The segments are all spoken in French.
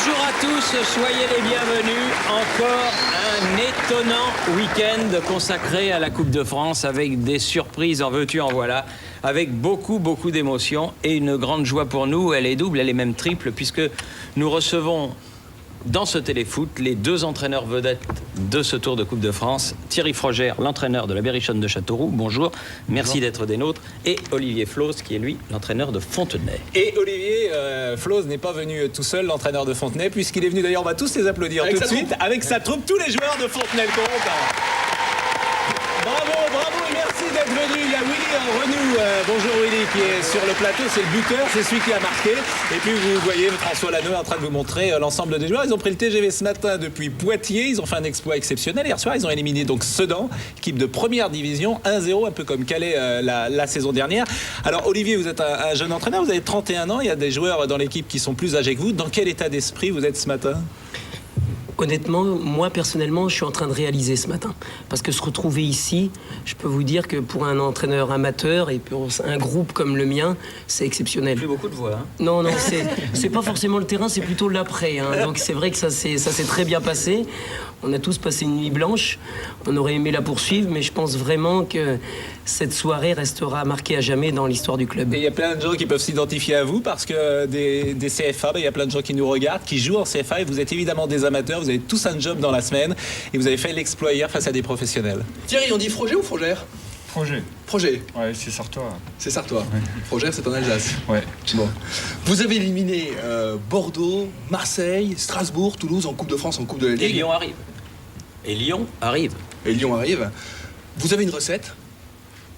Bonjour à tous, soyez les bienvenus. Encore un étonnant week-end consacré à la Coupe de France avec des surprises en veux-tu, en voilà, avec beaucoup d'émotions et une grande joie pour nous. Elle est double, elle est même triple puisque nous recevons dans ce téléfoot les deux entraîneurs vedettes de ce Tour de Coupe de France. Thierry Frogère, l'entraîneur de la Berrichonne de Châteauroux. Bonjour, merci d'être des nôtres. Et Olivier Flos, qui est lui l'entraîneur de Fontenay. Et Olivier Flos n'est pas venu tout seul, l'entraîneur de Fontenay, puisqu'il est venu, d'ailleurs, on va tous les applaudir tout de suite, avec sa troupe, tous les joueurs de Fontenay-le-Comte. Bravo et merci d'être venu. Il y a Willy Renou, bonjour Willy, qui est sur le plateau, c'est le buteur, c'est celui qui a marqué. Et puis vous voyez François Lanoë en train de vous montrer l'ensemble des joueurs. Ils ont pris le TGV ce matin depuis Poitiers, ils ont fait un exploit exceptionnel. Hier soir, ils ont éliminé donc Sedan, équipe de première division, 1-0, un peu comme Calais la saison dernière. Alors Olivier, vous êtes un jeune entraîneur, vous avez 31 ans, il y a des joueurs dans l'équipe qui sont plus âgés que vous. Dans quel état d'esprit vous êtes ce matin ? Honnêtement, moi personnellement, je suis en train de réaliser ce matin. Parce que se retrouver ici, je peux vous dire que pour un entraîneur amateur et pour un groupe comme le mien, c'est exceptionnel. Plus beaucoup de voix. Hein. Non, c'est pas forcément le terrain, c'est plutôt l'après. Hein. Donc c'est vrai que ça s'est très bien passé. On a tous passé une nuit blanche. On aurait aimé la poursuivre, mais je pense vraiment que cette soirée restera marquée à jamais dans l'histoire du club. Et il y a plein de gens qui peuvent s'identifier à vous parce que des CFA, il y a plein de gens qui nous regardent, qui jouent en CFA et vous êtes évidemment des amateurs, vous avez tous un job dans la semaine et vous avez fait l'exploit hier face à des professionnels. Thierry, on dit Frogère ou Frogère ? Frogère. Ouais, c'est Sartois. C'est Sartois. Ouais. Frogère, c'est en Alsace. Ouais. Bon. Vous avez éliminé Bordeaux, Marseille, Strasbourg, Toulouse en Coupe de France, en Coupe de la Ligue. Et Lyon arrive. Et Lyon arrive. Vous avez une recette ?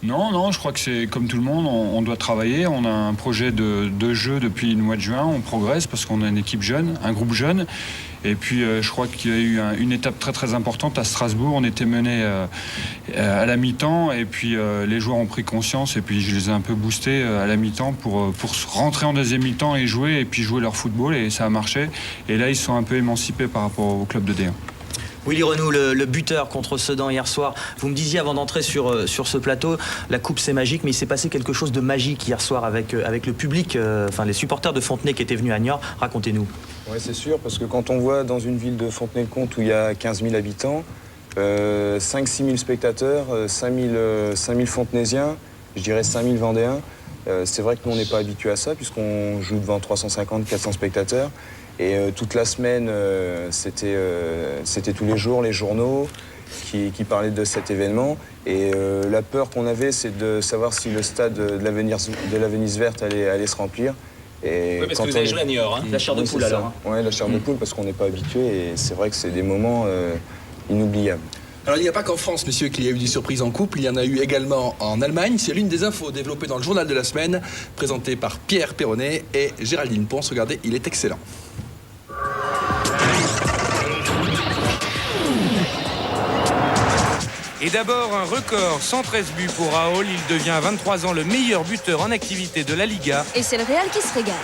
Non, je crois que c'est comme tout le monde, on doit travailler. On a un projet de jeu depuis le mois de juin, on progresse parce qu'on a une équipe jeune, un groupe jeune. Et puis je crois qu'il y a eu une étape très importante à Strasbourg. On était mené à la mi-temps et puis les joueurs ont pris conscience et puis je les ai un peu boostés à la mi-temps pour rentrer en deuxième mi-temps et jouer leur football et ça a marché. Et là ils se sont un peu émancipés par rapport au club de D1. Willy Renou, le buteur contre Sedan hier soir. Vous me disiez avant d'entrer sur ce plateau, la coupe c'est magique, mais il s'est passé quelque chose de magique hier soir avec le public, les supporters de Fontenay qui étaient venus à Niort. Racontez-nous. Oui, c'est sûr, parce que quand on voit dans une ville de Fontenay-le-Comte où il y a 15 000 habitants, 5-6 000 spectateurs, 5 000 Fontenaisiens, je dirais 5 000 Vendéens, c'est vrai que nous on n'est pas habitués à ça puisqu'on joue devant 350-400 spectateurs. Et toute la semaine, c'était tous les jours les journaux qui parlaient de cet événement. Et la peur qu'on avait, c'est de savoir si le stade de la Venise verte allait se remplir. Et oui, parce que vous avez joué à Niort. Hein. La chair de poule alors. Oui, la chair de poule parce qu'on n'est pas habitué. Et c'est vrai que c'est des moments inoubliables. Alors il n'y a pas qu'en France, messieurs, qu'il y a eu des surprises en couple, il y en a eu également en Allemagne. C'est l'une des infos développées dans le journal de la semaine, présentée par Pierre Perronnet et Géraldine Ponce. Regardez, il est excellent. Et d'abord, un record, 113 buts pour Raoul. Il devient à 23 ans le meilleur buteur en activité de la Liga. Et c'est le Real qui se régale.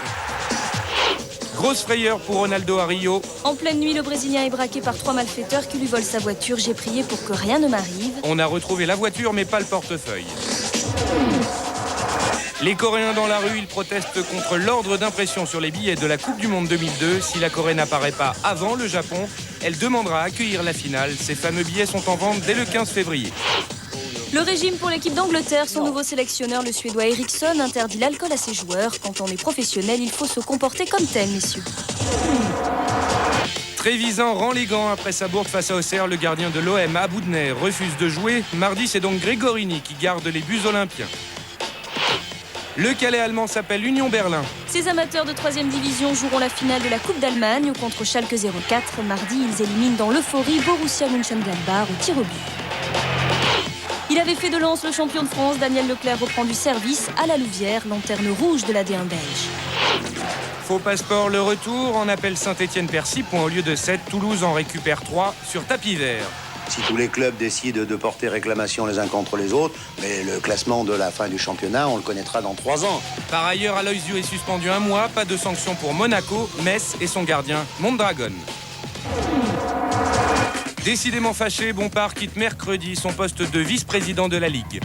Grosse frayeur pour Ronaldo à Rio. En pleine nuit, le Brésilien est braqué par 3 malfaiteurs qui lui volent sa voiture. J'ai prié pour que rien ne m'arrive. On a retrouvé la voiture, mais pas le portefeuille. Les Coréens dans la rue, ils protestent contre l'ordre d'impression sur les billets de la Coupe du Monde 2002. Si la Corée n'apparaît pas avant le Japon, elle demandera à accueillir la finale. Ces fameux billets sont en vente dès le 15 février. Le régime pour l'équipe d'Angleterre, son nouveau sélectionneur, le Suédois Eriksson, interdit l'alcool à ses joueurs. Quand on est professionnel, il faut se comporter comme tel, messieurs. Trévisan rend les gants après sa bourde face à Auxerre. Le gardien de l'OM, Aboudner, refuse de jouer. Mardi, c'est donc Grégorini qui garde les buts olympiens. Le Calais allemand s'appelle Union Berlin. Ces amateurs de 3e division joueront la finale de la Coupe d'Allemagne contre Schalke 04. Mardi, ils éliminent dans l'euphorie Borussia Mönchengladbach au tir au but. Il avait fait de Lens le champion de France. Daniel Leclerc reprend du service à la Louvière, lanterne rouge de la D1 belge. Faux passeport, le retour. En appelle Saint-Étienne-Percy, point au lieu de 7. Toulouse en récupère 3 sur tapis vert. Si tous les clubs décident de porter réclamation les uns contre les autres, mais le classement de la fin du championnat, on le connaîtra dans 3 ans. Par ailleurs, Aloysiu est suspendu 1 mois. Pas de sanction pour Monaco, Metz et son gardien, Mondragon. Décidément fâché, Bompard quitte mercredi son poste de vice-président de la Ligue.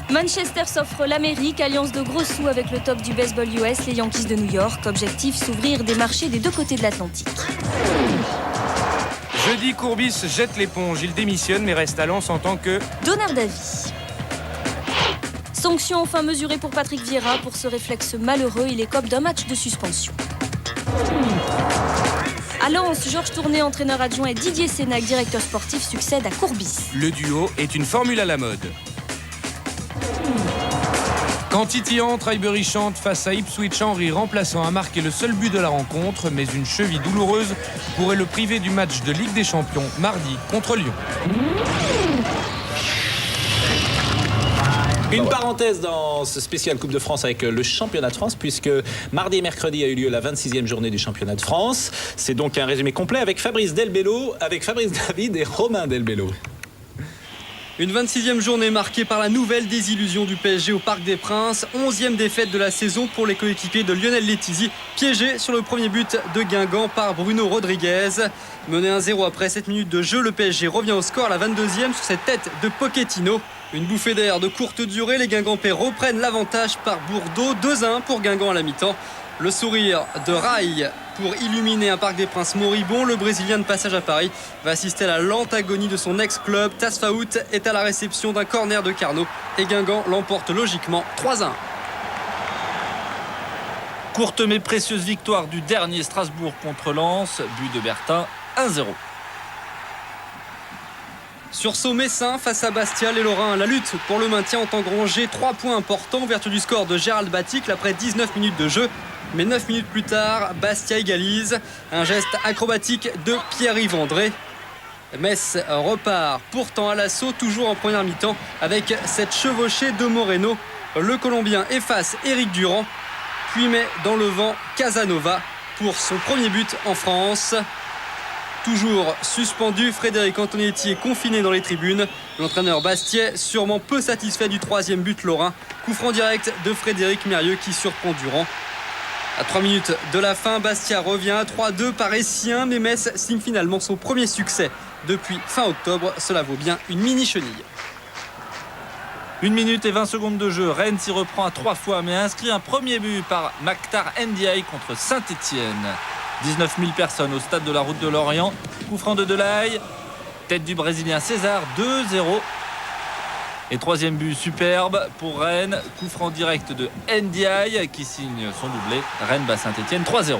Manchester s'offre l'Amérique, alliance de gros sous avec le top du baseball US, les Yankees de New York. Objectif, s'ouvrir des marchés des deux côtés de l'Atlantique. Jeudi, Courbis jette l'éponge. Il démissionne mais reste à Lens en tant que donneur d'avis. Sanction enfin mesurée pour Patrick Vieira. Pour ce réflexe malheureux, il écope d'un match de suspension. À Lens, Georges Tourné, entraîneur adjoint, et Didier Sénac, directeur sportif, succèdent à Courbis. le duo est une formule à la mode. Quand Titi entre, Highbury chante face à Ipswich. Henry, remplaçant, a marqué le seul but de la rencontre, mais une cheville douloureuse pourrait le priver du match de Ligue des Champions mardi contre Lyon. Une parenthèse dans ce spécial Coupe de France avec le championnat de France, puisque mardi et mercredi a eu lieu la 26e journée du championnat de France. C'est donc un résumé complet avec Fabrice Delbello, avec Fabrice David et Romain Delbello. Une 26e journée marquée par la nouvelle désillusion du PSG au Parc des Princes. 11e défaite de la saison pour les coéquipiers de Lionel Letizy, piégé sur le premier but de Guingamp par Bruno Rodriguez. Mené 1-0 après 7 minutes de jeu, le PSG revient au score à la 22e sur cette tête de Pochettino. Une bouffée d'air de courte durée, les Guingampais reprennent l'avantage par Bourdeaux. 2-1 pour Guingamp à la mi-temps. Le sourire de Rail pour illuminer un Parc des Princes moribond. Le Brésilien de passage à Paris va assister à la lente agonie de son ex-club. Tasfaout est à la réception d'un corner de Carnot et Guingamp l'emporte logiquement 3-1. Courte mais précieuse victoire du dernier Strasbourg contre Lens. But de Bertin, 1-0. Sursaut messin face à Bastia, les Lorrains. La lutte pour le maintien ont engrangé 3 points importants en vertu du score de Gérald Baticle après 19 minutes de jeu. Mais 9 minutes plus tard, Bastia égalise. Un geste acrobatique de Pierre-Yves André. Metz repart pourtant à l'assaut, toujours en première mi-temps, avec cette chevauchée de Moreno. Le Colombien efface Éric Durand, puis met dans le vent Casanova pour son premier but en France. Toujours suspendu, Frédéric Antonetti est confiné dans les tribunes. L'entraîneur Bastiais, sûrement peu satisfait du 3e but lorrain. Coup franc direct de Frédéric Mérieux qui surprend Durand. À 3 minutes de la fin, Bastia revient à 3-2 par Essien, mais Metz signe finalement son premier succès depuis fin octobre. Cela vaut bien une mini-chenille. 1 minute et 20 secondes de jeu. Rennes s'y reprend à 3 fois, mais a inscrit un premier but par Maktar Ndiaye contre Saint-Etienne. 19 000 personnes au stade de la Route de Lorient. Coup franc de Delaye. Tête du Brésilien César, 2-0. Et 3e but superbe pour Rennes. Coup franc direct de Ndiaye qui signe son doublé. Rennes bat Saint-Etienne 3-0.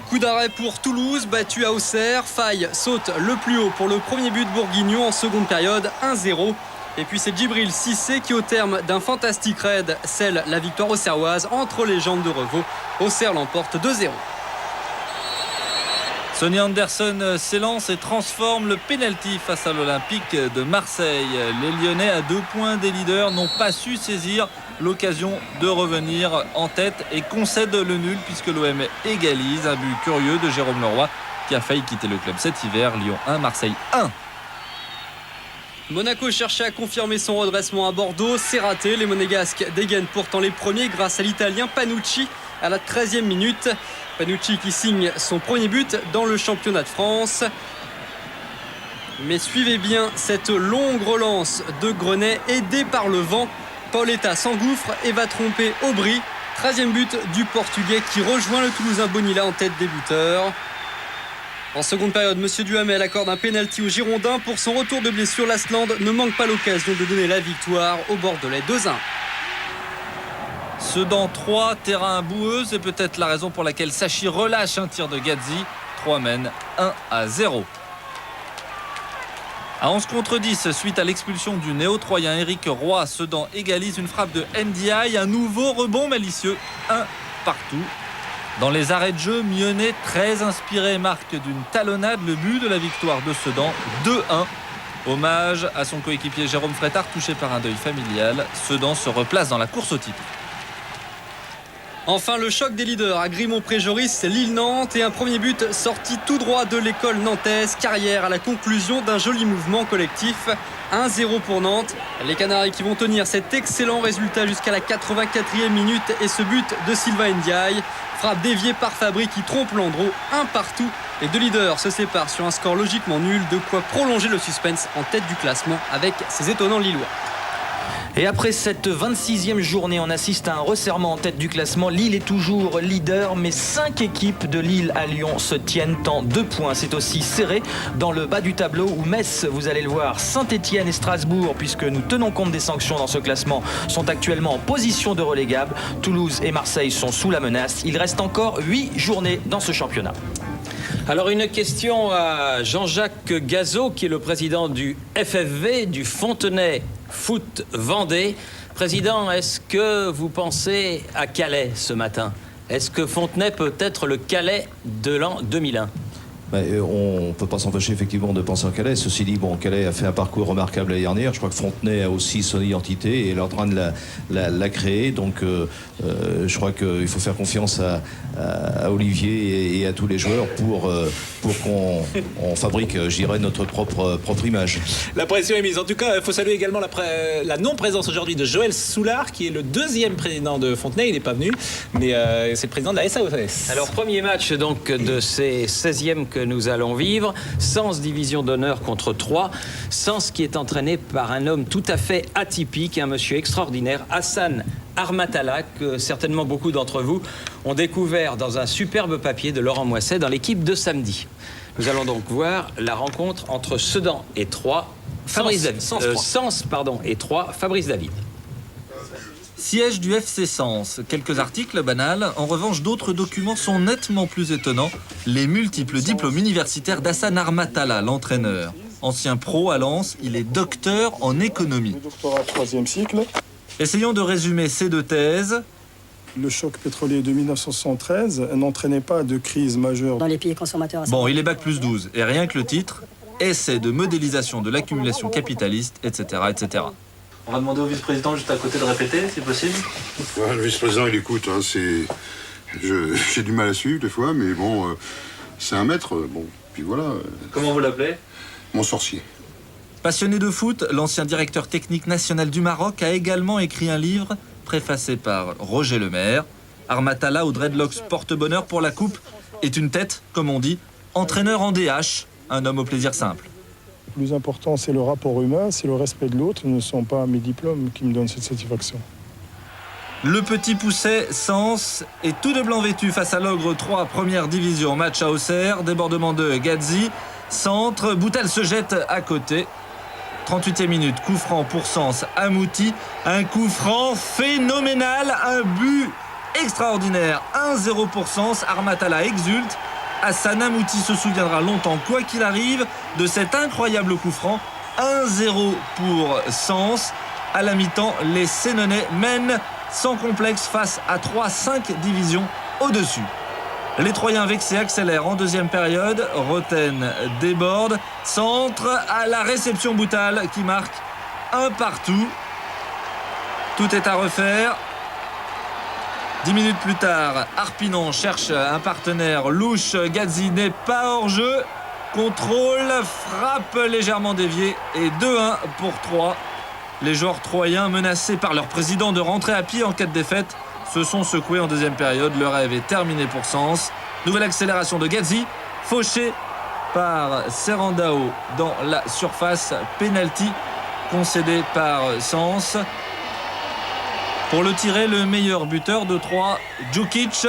Coup d'arrêt pour Toulouse, battu à Auxerre. Faye saute le plus haut pour le premier but bourguignon en seconde période, 1-0. Et puis c'est Djibril Cissé qui, au terme d'un fantastique raid, scelle la victoire auxerroise entre les jambes de Revaux. Auxerre l'emporte 2-0. Sonny Anderson s'élance et transforme le pénalty face à l'Olympique de Marseille. Les Lyonnais, à 2 points des leaders, n'ont pas su saisir l'occasion de revenir en tête et concèdent le nul puisque l'OM égalise. Un but curieux de Jérôme Leroy qui a failli quitter le club cet hiver. Lyon 1, Marseille 1. Monaco cherchait à confirmer son redressement à Bordeaux. C'est raté. Les Monégasques dégainent pourtant les premiers grâce à l'Italien Panucci à la 13e minute. Panucci qui signe son premier but dans le championnat de France. Mais suivez bien cette longue relance de Grenet aidé par le vent. Paoletta s'engouffre et va tromper Aubry. 13e but du Portugais qui rejoint le Toulousain Bonilla en tête des buteurs. En seconde période, M. Duhamel accorde un pénalty aux Girondins. Pour son retour de blessure, l'Asland ne manque pas l'occasion de donner la victoire au Bordelais 2-1. Sedan 3, terrain boueux, c'est peut-être la raison pour laquelle Sachi relâche un tir de Gadzi. 3 mène 1-0. À 11 contre 10, suite à l'expulsion du néo-troyen Éric Roy, Sedan égalise une frappe de Ndiaye. Un nouveau rebond malicieux, 1 partout. Dans les arrêts de jeu, Mionnet, très inspiré, marque d'une talonnade le but de la victoire de Sedan, 2-1. Hommage à son coéquipier Jérôme Frétard, touché par un deuil familial. Sedan se replace dans la course au titre. Enfin, le choc des leaders à Grimont-Pré-Joris, Lille-Nantes et un premier but sorti tout droit de l'école nantaise. Carrière à la conclusion d'un joli mouvement collectif. 1-0 pour Nantes. Les Canaries qui vont tenir cet excellent résultat jusqu'à la 84e minute et ce but de Sylvain Ndiaye. Frappe déviée par Fabry qui trompe Landreau, 1 partout. Les deux leaders se séparent sur un score logiquement nul, de quoi prolonger le suspense en tête du classement avec ces étonnants Lillois. Et après cette 26e journée, on assiste à un resserrement en tête du classement. Lille est toujours leader, mais 5 équipes de Lille à Lyon se tiennent en 2 points. C'est aussi serré dans le bas du tableau où Metz, vous allez le voir, Saint-Etienne et Strasbourg, puisque nous tenons compte des sanctions dans ce classement, sont actuellement en position de relégable. Toulouse et Marseille sont sous la menace. Il reste encore 8 journées dans ce championnat. Alors une question à Jean-Jacques Gazot, qui est le président du FFV, du Fontenay Foot Vendée. Président, est-ce que vous pensez à Calais ce matin? Est-ce que Fontenay peut être le Calais de l'an 2001? On ne peut pas s'empêcher effectivement de penser à Calais. Ceci dit, Calais a fait un parcours remarquable l'année dernière. Je crois que Fontenay a aussi son identité et est en train de la créer. Donc je crois qu'il faut faire confiance à Olivier et à tous les joueurs pour qu'on fabrique, je dirais, notre propre image. La pression est mise. En tout cas, il faut saluer également la non-présence aujourd'hui de Joël Soulard, qui est le 2e président de Fontenay. Il n'est pas venu, mais c'est le président de la SAOS. Alors, premier match donc de ces 16e que nous allons vivre. Sens division d'honneur contre 3. Sens qui est entraîné par un homme tout à fait atypique, un monsieur extraordinaire, Hassan Armatala, que certainement beaucoup d'entre vous ont découvert dans un superbe papier de Laurent Moisset dans l'équipe de samedi. Nous allons donc voir la rencontre entre Sedan et 3. Sens et 3, Fabrice David. Siège du FC Sens. Quelques articles banals. En revanche, d'autres documents sont nettement plus étonnants. Les multiples diplômes universitaires d'Hassan Armatala, l'entraîneur. Ancien pro à Lens, il est docteur en économie. Doctorat 3e cycle. Essayons de résumer ces 2 thèses. Le choc pétrolier de 1973 n'entraînait pas de crise majeure dans les pays consommateurs. Bon, il est bac plus 12. Et rien que le titre, essai de modélisation de l'accumulation capitaliste, etc., etc. On va demander au vice-président juste à côté de répéter, si possible. Ouais, le vice-président, il écoute. J'ai du mal à suivre des fois, mais c'est un maître. Puis voilà. Comment vous l'appelez? Mon sorcier. Passionné de foot, l'ancien directeur technique national du Maroc a également écrit un livre préfacé par Roger Lemaire. Armatala, au dreadlocks porte-bonheur pour la coupe, est une tête, comme on dit, entraîneur en DH, un homme au plaisir simple. Le plus important, c'est le rapport humain, c'est le respect de l'autre. Ce ne sont pas mes diplômes qui me donnent cette satisfaction. Le petit Pousset, Sens, est tout de blanc vêtu face à l'Ogre 3, première division. Match à Auxerre, débordement de Gadzi, centre, Boutal se jette à côté. 38e minute, coup franc pour Sens, Amouti, un coup franc phénoménal, un but extraordinaire, 1-0 pour Sens, Armatala exulte. Hassan Amouti se souviendra longtemps, quoi qu'il arrive, de cet incroyable coup franc. 1-0 pour Sens. À la mi-temps, les Sénonais mènent sans complexe face à 3-5 divisions au-dessus. Les Troyens vexés accélèrent en deuxième période. Roten déborde. Centre à la réception Boutal qui marque un partout. Tout est à refaire. 10 minutes plus tard, Arpinon cherche un partenaire louche. Gadzi n'est pas hors jeu. Contrôle, frappe légèrement déviée et 2-1 pour 3. Les joueurs troyens, menacés par leur président de rentrer à pied en cas de défaite, se sont secoués en deuxième période. Le rêve est terminé pour Sens. Nouvelle accélération de Gadzi, fauché par Serrandao dans la surface. Penalty concédé par Sens. Pour le tirer, le meilleur buteur de 3, Djukic.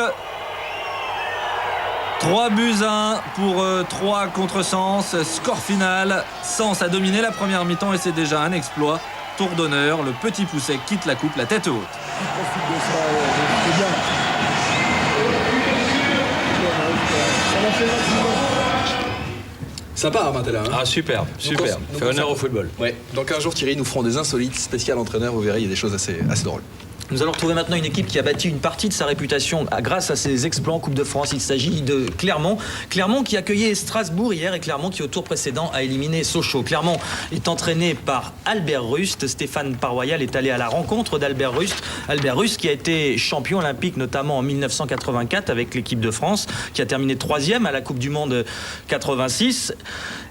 3-1 pour 3 contre Sens. Score final. Sens a dominé la première mi-temps et c'est déjà un exploit. Tour d'honneur, le petit Pousset quitte la coupe la tête haute. Sympa Armatala. Ah super. Fait honneur au football. Ouais. Donc un jour Thierry, nous ferons des insolites spécial entraîneur, vous verrez, il y a des choses assez drôles. Nous allons retrouver maintenant une équipe qui a bâti une partie de sa réputation grâce à ses exploits en Coupe de France. Il s'agit de Clermont. Clermont qui accueillait Strasbourg hier et Clermont qui au tour précédent a éliminé Sochaux. Clermont est entraîné par Albert Rust. Stéphane Paroyal est allé à la rencontre d'Albert Rust. Albert Rust qui a été champion olympique notamment en 1984 avec l'équipe de France, qui a terminé 3e à la Coupe du Monde 86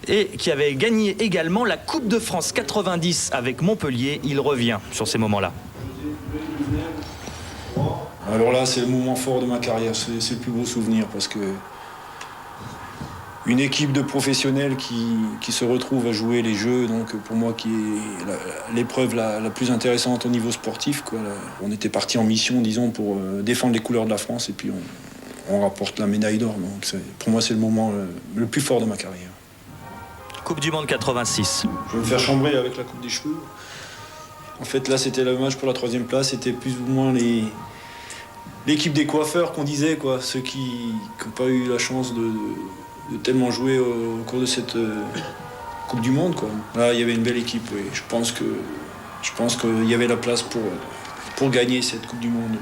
et qui avait gagné également la Coupe de France 90 avec Montpellier. Il revient sur ces moments-là. Alors là, c'est le moment fort de ma carrière, c'est le plus beau souvenir parce que une équipe de professionnels qui se retrouvent à jouer les jeux, donc pour moi qui est l'épreuve la plus intéressante au niveau sportif, quoi. On était parti en mission, disons, pour défendre les couleurs de la France et puis on rapporte la médaille d'or. Donc pour moi c'est le moment le plus fort de ma carrière. Coupe du Monde 86. Je vais me faire chambrer avec la coupe des cheveux. En fait là c'était le match pour la 3e place, c'était plus ou moins l'équipe des coiffeurs qu'on disait, quoi, ceux qui n'ont pas eu la chance de tellement jouer au cours de cette Coupe du Monde, quoi. Là, il y avait une belle équipe, oui. Je pense qu'il y avait la place pour gagner cette Coupe du Monde.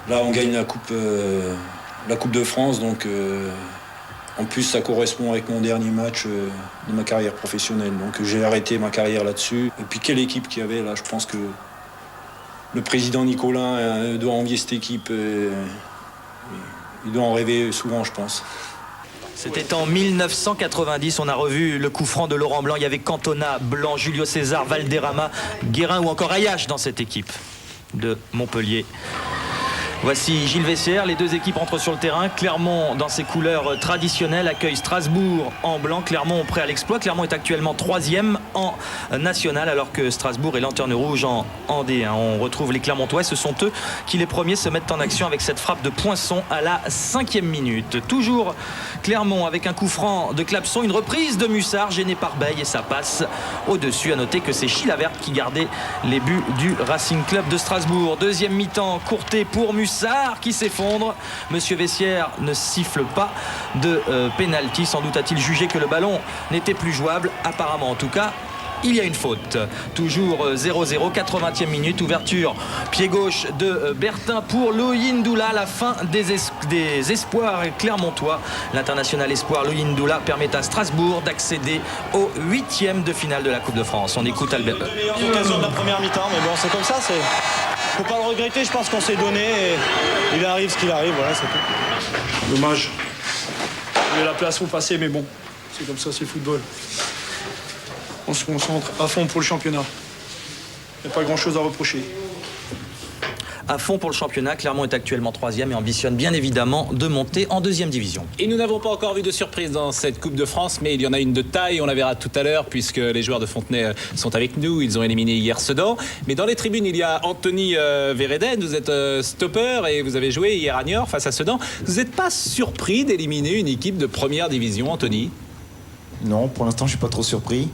Là, on gagne la Coupe de France, donc en plus, ça correspond avec mon dernier match de ma carrière professionnelle. Donc j'ai arrêté ma carrière là-dessus. Et puis quelle équipe qu'il y avait là, je pense que le président Nicolin doit envier cette équipe. Il doit en rêver souvent, je pense. C'était en 1990, on a revu le coup franc de Laurent Blanc. Il y avait Cantona, Blanc, Julio César, Valderrama, Guérin ou encore Ayache dans cette équipe de Montpellier. Voici Gilles Vessière, les deux équipes entrent sur le terrain. Clermont, dans ses couleurs traditionnelles, accueille Strasbourg en blanc. Clermont prêt à l'exploit. Clermont est actuellement 3e en national, alors que Strasbourg est lanterne rouge en D1. On retrouve les Clermontois. Ce sont eux qui, les premiers, se mettent en action avec cette frappe de Poinçon à la 5e minute. Toujours Clermont avec un coup franc de Clapson, une reprise de Mussard gêné par Beille et ça passe au-dessus. À noter que c'est Chilavert qui gardait les buts du Racing Club de Strasbourg. Deuxième mi-temps, Courtet pour Mussard qui s'effondre. Monsieur Vessière ne siffle pas de pénalty. Sans doute a-t-il jugé que le ballon n'était plus jouable. Apparemment, en tout cas, il y a une faute. Toujours 0-0, 80e minute. Ouverture pied gauche de Bertin pour Loïndoula. La fin des espoirs clermontois. L'international espoir Loïndoula permet à Strasbourg d'accéder au 8e de finale de la Coupe de France. On écoute Albert. La meilleure occasion de la première mi-temps, mais bon, c'est comme ça. Faut pas le regretter, je pense qu'on s'est donné et il arrive ce qu'il arrive, voilà, c'est tout. Dommage. Il y a la place pour passer, mais bon, c'est comme ça, c'est le football. On se concentre à fond pour le championnat. Il n'y a pas grand-chose à reprocher. À fond pour le championnat, Clermont est actuellement 3e et ambitionne bien évidemment de monter en 2e division. Et nous n'avons pas encore vu de surprise dans cette Coupe de France, mais il y en a une de taille, on la verra tout à l'heure, puisque les joueurs de Fontenay sont avec nous. Ils ont éliminé hier Sedan. Mais dans les tribunes, il y a Anthony Vereden. Vous êtes stopper et vous avez joué hier à Niort face à Sedan. Vous n'êtes pas surpris d'éliminer une équipe de première division, Anthony? Non, pour l'instant, je ne suis pas trop surpris.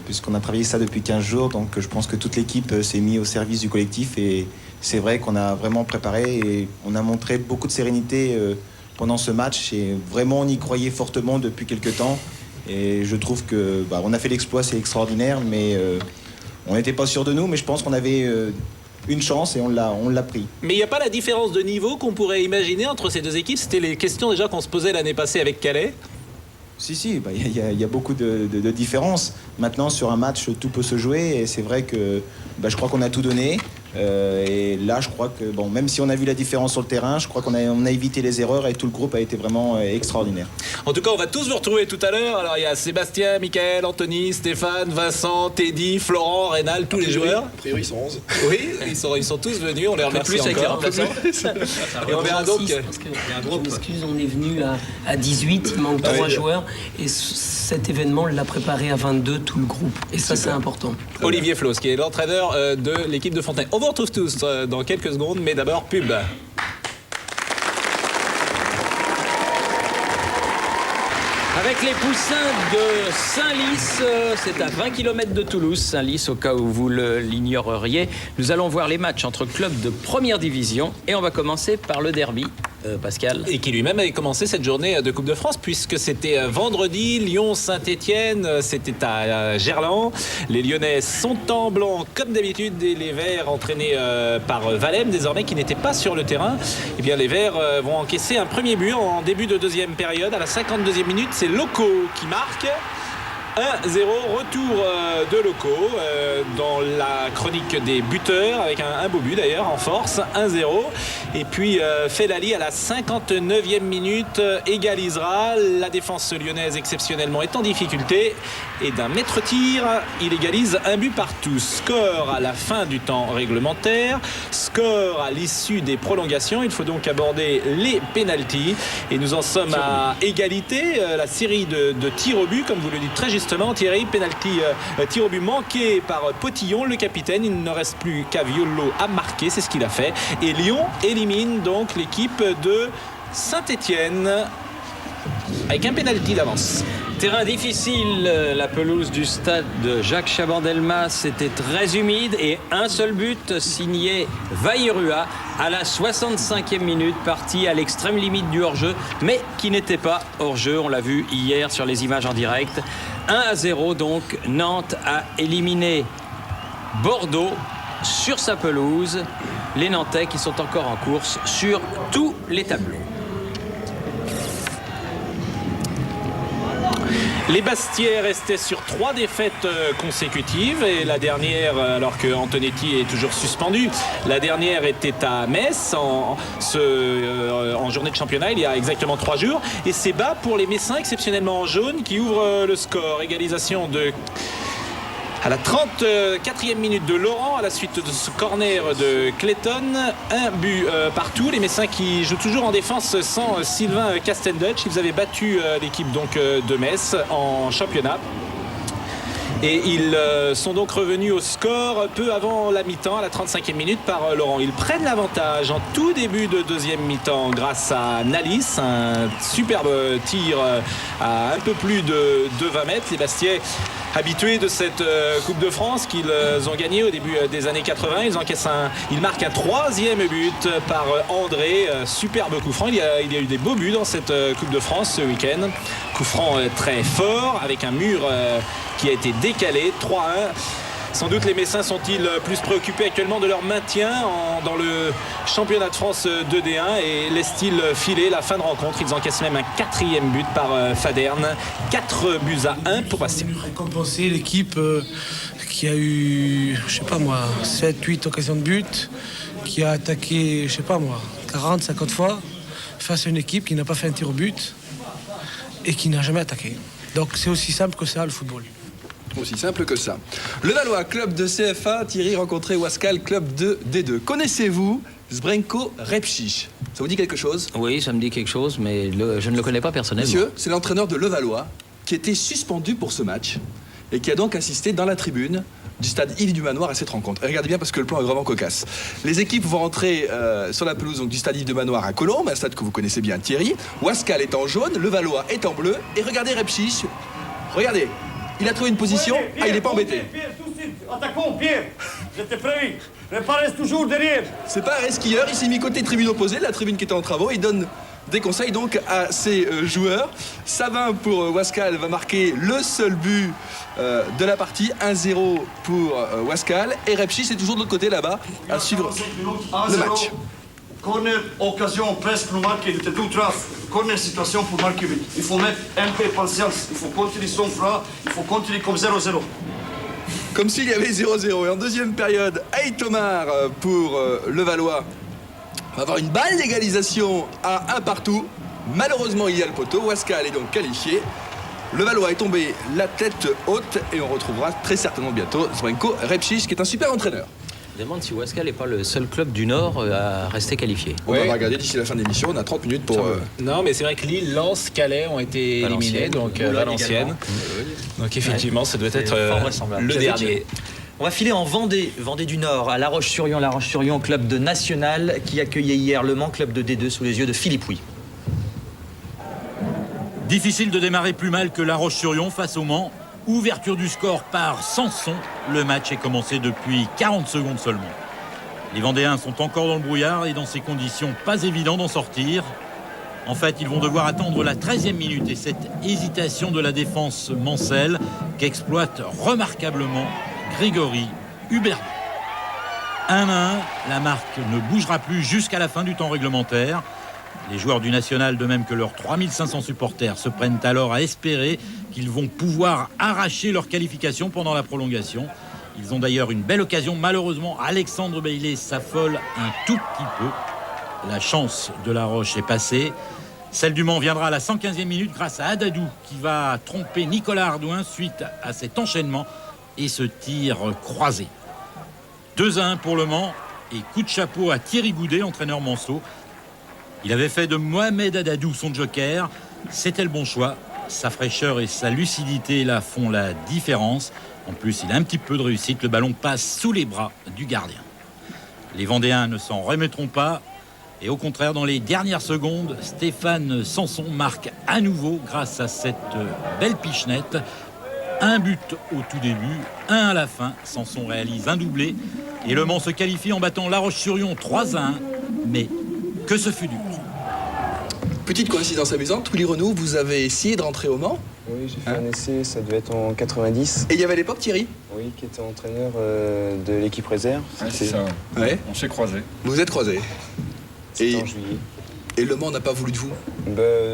Puisqu'on a travaillé ça depuis 15 jours, donc je pense que toute l'équipe s'est mise au service du collectif et c'est vrai qu'on a vraiment préparé et on a montré beaucoup de sérénité pendant ce match et vraiment on y croyait fortement depuis quelques temps et je trouve que on a fait l'exploit, c'est extraordinaire, mais on n'était pas sûr de nous, mais je pense qu'on avait une chance et on l'a pris. Mais il n'y a pas la différence de niveau qu'on pourrait imaginer entre ces deux équipes? C'était les questions déjà qu'on se posait l'année passée avec Calais. Si, il y a beaucoup de différences. Maintenant, sur un match, tout peut se jouer et c'est vrai que je crois qu'on a tout donné. Et là, je crois que, même si on a vu la différence sur le terrain, je crois qu'on a évité les erreurs et tout le groupe a été vraiment extraordinaire. En tout cas, on va tous vous retrouver tout à l'heure. Alors, il y a Sébastien, Mickaël, Anthony, Stéphane, Vincent, Teddy, Florent, Rénal, tous les joueurs. A priori, ils sont 11. Oui, ils sont tous venus. On les remercie plus avec les encore. remplaçants. Et on verra donc. Parce que, je m'excuse, on est venu à 18, il manque 3 joueurs. Et cet événement l'a préparé à 22, tout le groupe. Et ça, c'est important. Olivier Flos, qui est l'entraîneur de l'équipe de Fontenay. On vous retrouve tous dans quelques secondes, mais d'abord, pub. Avec les poussins de Saint-Lys, c'est à 20 km de Toulouse, Saint-Lys, au cas où vous l'ignoreriez. Nous allons voir les matchs entre clubs de première division et on va commencer par le derby. Pascal. Et qui lui-même avait commencé cette journée de Coupe de France, puisque c'était vendredi, Lyon-Saint-Etienne, c'était à Gerland. Les Lyonnais sont en blanc comme d'habitude et les Verts entraînés par Valem désormais qui n'était pas sur le terrain. Eh bien les Verts vont encaisser un premier but en début de deuxième période. À la 52e minute, c'est Loco qui marque. retour de locaux dans la chronique des buteurs avec un beau but d'ailleurs en force, 1-0. Et puis Felali à la 59e minute égalisera. La défense lyonnaise exceptionnellement est en difficulté et d'un maître-tir, il égalise un but partout. Score à la fin du temps réglementaire, score à l'issue des prolongations. Il faut donc aborder les pénaltys et nous en sommes à égalité. La série de tirs au but, comme vous le dites très justement Thierry, pénalty, tir au but manqué par Potillon, le capitaine. Il ne reste plus qu'à Violo à marquer, c'est ce qu'il a fait. Et Lyon élimine donc l'équipe de Saint-Étienne avec un pénalty d'avance. Terrain difficile, la pelouse du stade de Jacques Chaban-Delmas était très humide et un seul but signé Vairua à la 65e minute, parti à l'extrême limite du hors-jeu, mais qui n'était pas hors-jeu, on l'a vu hier sur les images en direct. 1-0 donc, Nantes a éliminé Bordeaux sur sa pelouse. Les Nantais qui sont encore en course sur tous les tableaux. Les Bastiais restaient sur 3 défaites consécutives et la dernière, alors que Antonetti est toujours suspendu, la dernière était à Metz en journée de championnat il y a exactement 3 jours. Et c'est bas pour les Messins exceptionnellement en jaune qui ouvrent le score. Égalisation à la 34e minute de Laurent à la suite de ce corner de Clayton. Un but partout. Les Messins qui jouent toujours en défense sans Sylvain Castendutch. Ils avaient battu l'équipe donc de Metz en championnat. Et ils sont donc revenus au score peu avant la mi-temps, à la 35e minute par Laurent. Ils prennent l'avantage en tout début de deuxième mi-temps grâce à Nalis, un superbe tir à un peu plus de 20 mètres. Les Bastiais, habitués de cette Coupe de France qu'ils ont gagnée au début des années 80, ils marquent un 3e but par André, superbe coup franc. Il y a eu des beaux buts dans cette Coupe de France ce week-end. Coup franc très fort avec un mur qui a été décalé, 3-1. Sans doute les Messins sont-ils plus préoccupés actuellement de leur maintien dans le championnat de France 2D1 et laissent-ils filer la fin de rencontre. Ils encaissent même un 4e but par Faderne. 4-1 pour Bastien. Récompenser l'équipe qui a eu, 7-8 occasions de but, qui a attaqué, 40, 50 fois, face à une équipe qui n'a pas fait un tir au but et qui n'a jamais attaqué. Donc c'est aussi simple que ça le football. Aussi simple que ça. Levallois, club de CFA, Thierry rencontré Ouaskal, club de D2. Connaissez-vous Zbrenko Repšić? Ça vous dit quelque chose? Oui, ça me dit quelque chose, mais je ne le connais pas personnellement. Monsieur, c'est l'entraîneur de Levallois qui était suspendu pour ce match et qui a donc assisté dans la tribune du stade Yves du Manoir à cette rencontre. Et regardez bien parce que le plan est vraiment cocasse. Les équipes vont rentrer sur la pelouse donc, du stade Yves du Manoir à Colombes, un stade que vous connaissez bien, Thierry. Ouaskal est en jaune, Levallois est en bleu. Et regardez Repšić, regardez. Il a trouvé une position. Pierre, il n'est pas embêté. Pierre, tout de suite. Attaquons, Pierre. J'étais prévu. Mais pas reste toujours derrière. C'est pas un skieur. Il s'est mis côté tribune opposée, la tribune qui était en travaux. Il donne des conseils donc à ses joueurs. Savin pour Ouaskal va marquer le seul but de la partie. 1-0 pour Ouaskal. Et Repšić est toujours de l'autre côté là-bas à suivre le match. Corner, occasion, presque nous marquer. Il était tout trace. Corner, situation pour marquer vite. Il faut mettre un peu de patience. Il faut continuer son froid. Il faut continuer comme 0-0. Comme s'il y avait 0-0. Et en deuxième période, Aytomar pour Levallois va avoir une balle d'égalisation à 1 partout. Malheureusement, il y a le poteau. Ouaskal est donc qualifié. Levallois est tombé la tête haute et on retrouvera très certainement bientôt Zbrenko Repšić qui est un super entraîneur. Je me demande si Ouaskal n'est pas le seul club du Nord à rester qualifié. On va regarder d'ici la fin de l'émission, on a 30 minutes pour... Non, mais c'est vrai que Lille, Lens, Calais ont été éliminés, donc Valenciennes. Donc effectivement, ça doit être le dernier. On va filer en Vendée, Vendée du Nord, à La Roche-sur-Yon. La Roche-sur-Yon, club de National, qui accueillait hier Le Mans, club de D2, sous les yeux de Philippe Huy. Difficile de démarrer plus mal que La Roche-sur-Yon face au Mans. Ouverture du score par Sanson. Le match est commencé depuis 40 secondes seulement. Les Vendéens sont encore dans le brouillard et dans ces conditions, pas évident d'en sortir. En fait, ils vont devoir attendre la 13e minute et cette hésitation de la défense mancelle qu'exploite remarquablement Grégory Hubert. 1-1, la marque ne bougera plus jusqu'à la fin du temps réglementaire. Les joueurs du National, de même que leurs 3500 supporters, se prennent alors à espérer qu'ils vont pouvoir arracher leur qualification pendant la prolongation. Ils ont d'ailleurs une belle occasion. Malheureusement, Alexandre Bailey s'affole un tout petit peu. La chance de La Roche est passée. Celle du Mans viendra à la 115e minute grâce à Adadou qui va tromper Nicolas Ardouin suite à cet enchaînement et ce tir croisé. 2-1 pour le Mans et coup de chapeau à Thierry Goudet, entraîneur Manceau. Il avait fait de Mohamed Adadou son joker. C'était le bon choix. Sa fraîcheur et sa lucidité là font la différence. En plus, il a un petit peu de réussite. Le ballon passe sous les bras du gardien. Les Vendéens ne s'en remettront pas. Et au contraire, dans les dernières secondes, Stéphane Sanson marque à nouveau grâce à cette belle pichenette. Un but au tout début, un à la fin. Sanson réalise un doublé. Et Le Mans se qualifie en battant La Roche-sur-Yon 3-1. Mais que ce fut dur. Petite coïncidence amusante, Willy Renaud, vous avez essayé de rentrer au Mans? Oui, j'ai fait un essai, ça devait être en 90. Et il y avait à l'époque Thierry? Oui, qui était entraîneur de l'équipe réserve. C'est ça. Ouais. On s'est croisés. Vous vous êtes croisés? C'était en juillet. Et Le Mans n'a pas voulu de vous?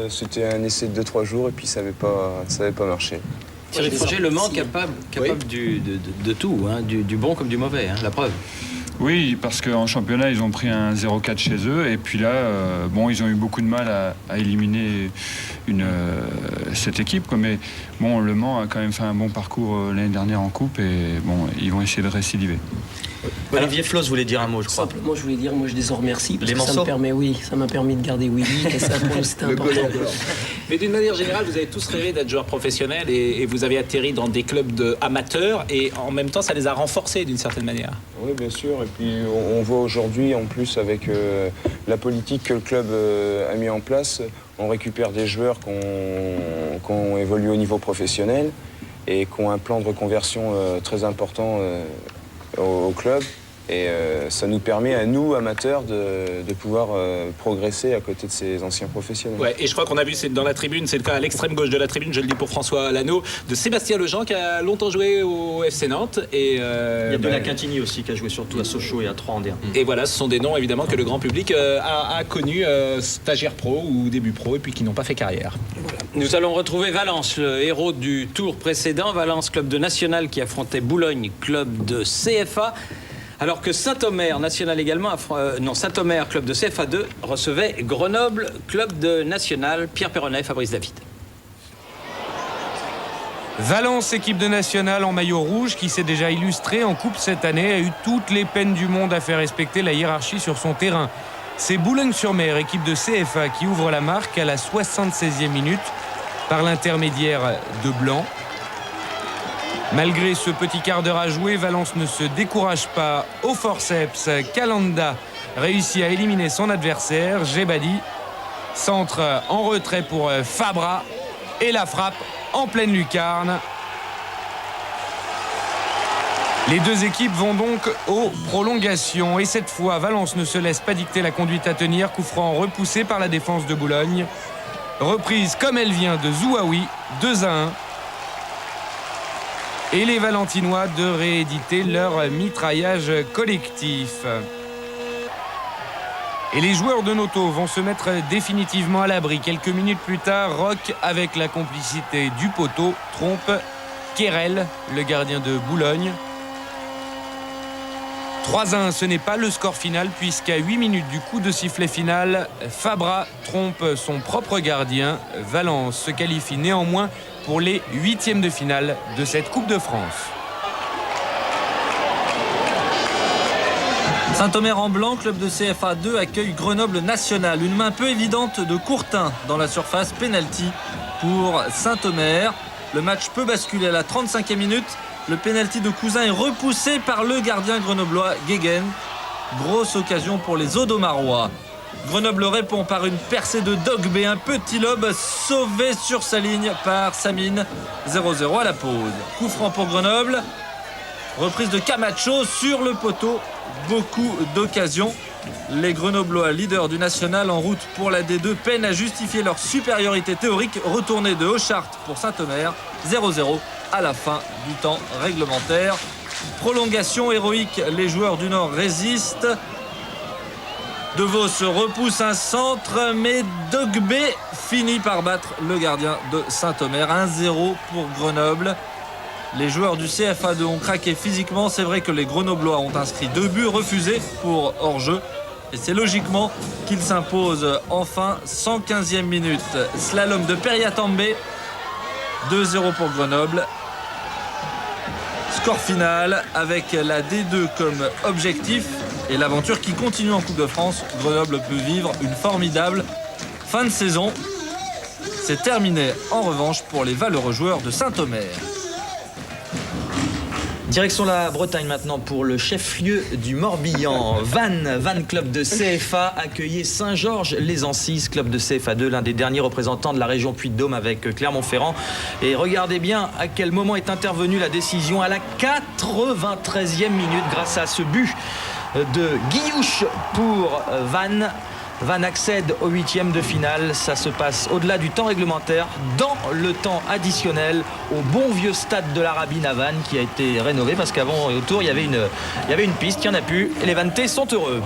C'était un essai de 2-3 jours et puis ça n'avait pas marché. Thierry Froger, Le Mans capable de tout, hein, du bon comme du mauvais, hein, la preuve. Oui, parce qu'en championnat, ils ont pris un 0-4 chez eux. Et puis là, ils ont eu beaucoup de mal à éliminer cette équipe. Mais bon, Le Mans a quand même fait un bon parcours l'année dernière en coupe. Et bon, ils vont essayer de récidiver. Olivier Floss voulait dire un mot, je crois. Simplement, je voulais dire, moi je les en remercie parce Les que Manceaux ça m'a permis de garder Willy et ça pour nous c'était important. Mais d'une manière générale, vous avez tous rêvé d'être joueurs professionnels et vous avez atterri dans des clubs amateurs et en même temps, ça les a renforcés d'une certaine manière. Oui, bien sûr. Et puis on voit aujourd'hui, en plus, avec la politique que le club a mis en place, on récupère des joueurs qui ont évolué au niveau professionnel et qui ont un plan de reconversion très important au club. Et ça nous permet à nous, amateurs, de pouvoir progresser à côté de ces anciens professionnels. Ouais, et je crois qu'on a vu dans la tribune, c'est le cas à l'extrême gauche de la tribune, je le dis pour François Lano, de Sébastien Lejean qui a longtemps joué au FC Nantes. Et, il y a de la Quintigny aussi qui a joué surtout à Sochaux et à Troyes en D1. Et voilà, ce sont des noms évidemment que le grand public a connus, stagiaires pro ou début pro, et puis qui n'ont pas fait carrière. Nous allons retrouver Valence, le héros du tour précédent. Valence, club de National qui affrontait Boulogne, club de CFA. Alors que Saint-Omer, National également, Saint-Omer, club de CFA2, recevait Grenoble, club de National. Pierre Perronnet, Fabrice David. Valence, équipe de National en maillot rouge, qui s'est déjà illustrée en coupe cette année, a eu toutes les peines du monde à faire respecter la hiérarchie sur son terrain. C'est Boulogne-sur-Mer, équipe de CFA, qui ouvre la marque à la 76e minute par l'intermédiaire de Blanc. Malgré ce petit quart d'heure à jouer, Valence ne se décourage pas au forceps. Kalanda réussit à éliminer son adversaire, Jebadi. Centre en retrait pour Fabra et la frappe en pleine lucarne. Les deux équipes vont donc aux prolongations. Et cette fois, Valence ne se laisse pas dicter la conduite à tenir. Coup franc repoussé par la défense de Boulogne. Reprise comme elle vient de Zouaoui, 2-1. Et les Valentinois de rééditer leur mitraillage collectif. Et les joueurs de Noto vont se mettre définitivement à l'abri. Quelques minutes plus tard, Roch, avec la complicité du poteau, trompe Kérel, le gardien de Boulogne. 3-1, ce n'est pas le score final puisqu'à 8 minutes du coup de sifflet final, Fabra trompe son propre gardien. Valence se qualifie néanmoins pour les 8e de finale de cette Coupe de France. Saint-Omer en blanc, club de CFA 2 accueille Grenoble National. Une main peu évidente de Courtin dans la surface, penalty pour Saint-Omer. Le match peut basculer à la 35e minute. Le penalty de Cousin est repoussé par le gardien grenoblois Guéguen. Grosse occasion pour les Audomarois. Grenoble répond par une percée de Dogbé, un petit lob sauvé sur sa ligne par Samine. 0-0 à la pause. Coup franc pour Grenoble. Reprise de Camacho sur le poteau. Beaucoup d'occasions. Les Grenoblois, leaders du National en route pour la D2, peinent à justifier leur supériorité théorique. Retournée de Auchart pour Saint-Omer. 0-0 à la fin du temps réglementaire. Prolongation héroïque, les joueurs du Nord résistent. De Vos repousse un centre, mais Dogbé finit par battre le gardien de Saint-Omer. 1-0 pour Grenoble. Les joueurs du CFA2 ont craqué physiquement. C'est vrai que les Grenoblois ont inscrit 2 buts refusés pour hors-jeu. Et c'est logiquement qu'ils s'imposent enfin. 115e minute. Slalom de Periatambe. 2-0 pour Grenoble. Score final avec la D2 comme objectif. Et l'aventure qui continue en Coupe de France. Grenoble peut vivre une formidable fin de saison. C'est terminé en revanche pour les valeureux joueurs de Saint-Omer. Direction la Bretagne maintenant pour le chef-lieu du Morbihan. Vannes Club de CFA accueillait Saint-Georges-les-Ancises, club de CFA2, l'un des derniers représentants de la région Puy-de-Dôme avec Clermont-Ferrand. Et regardez bien à quel moment est intervenue la décision à la 93e minute grâce à ce but de Guiouche pour Vannes. Vannes accède au 8e de finale. Ça se passe au-delà du temps réglementaire, dans le temps additionnel, au bon vieux stade de la Rabine à Vannes, qui a été rénové parce qu'avant et autour, il y avait une piste, il n'y en a plus. Et les Vannetais sont heureux.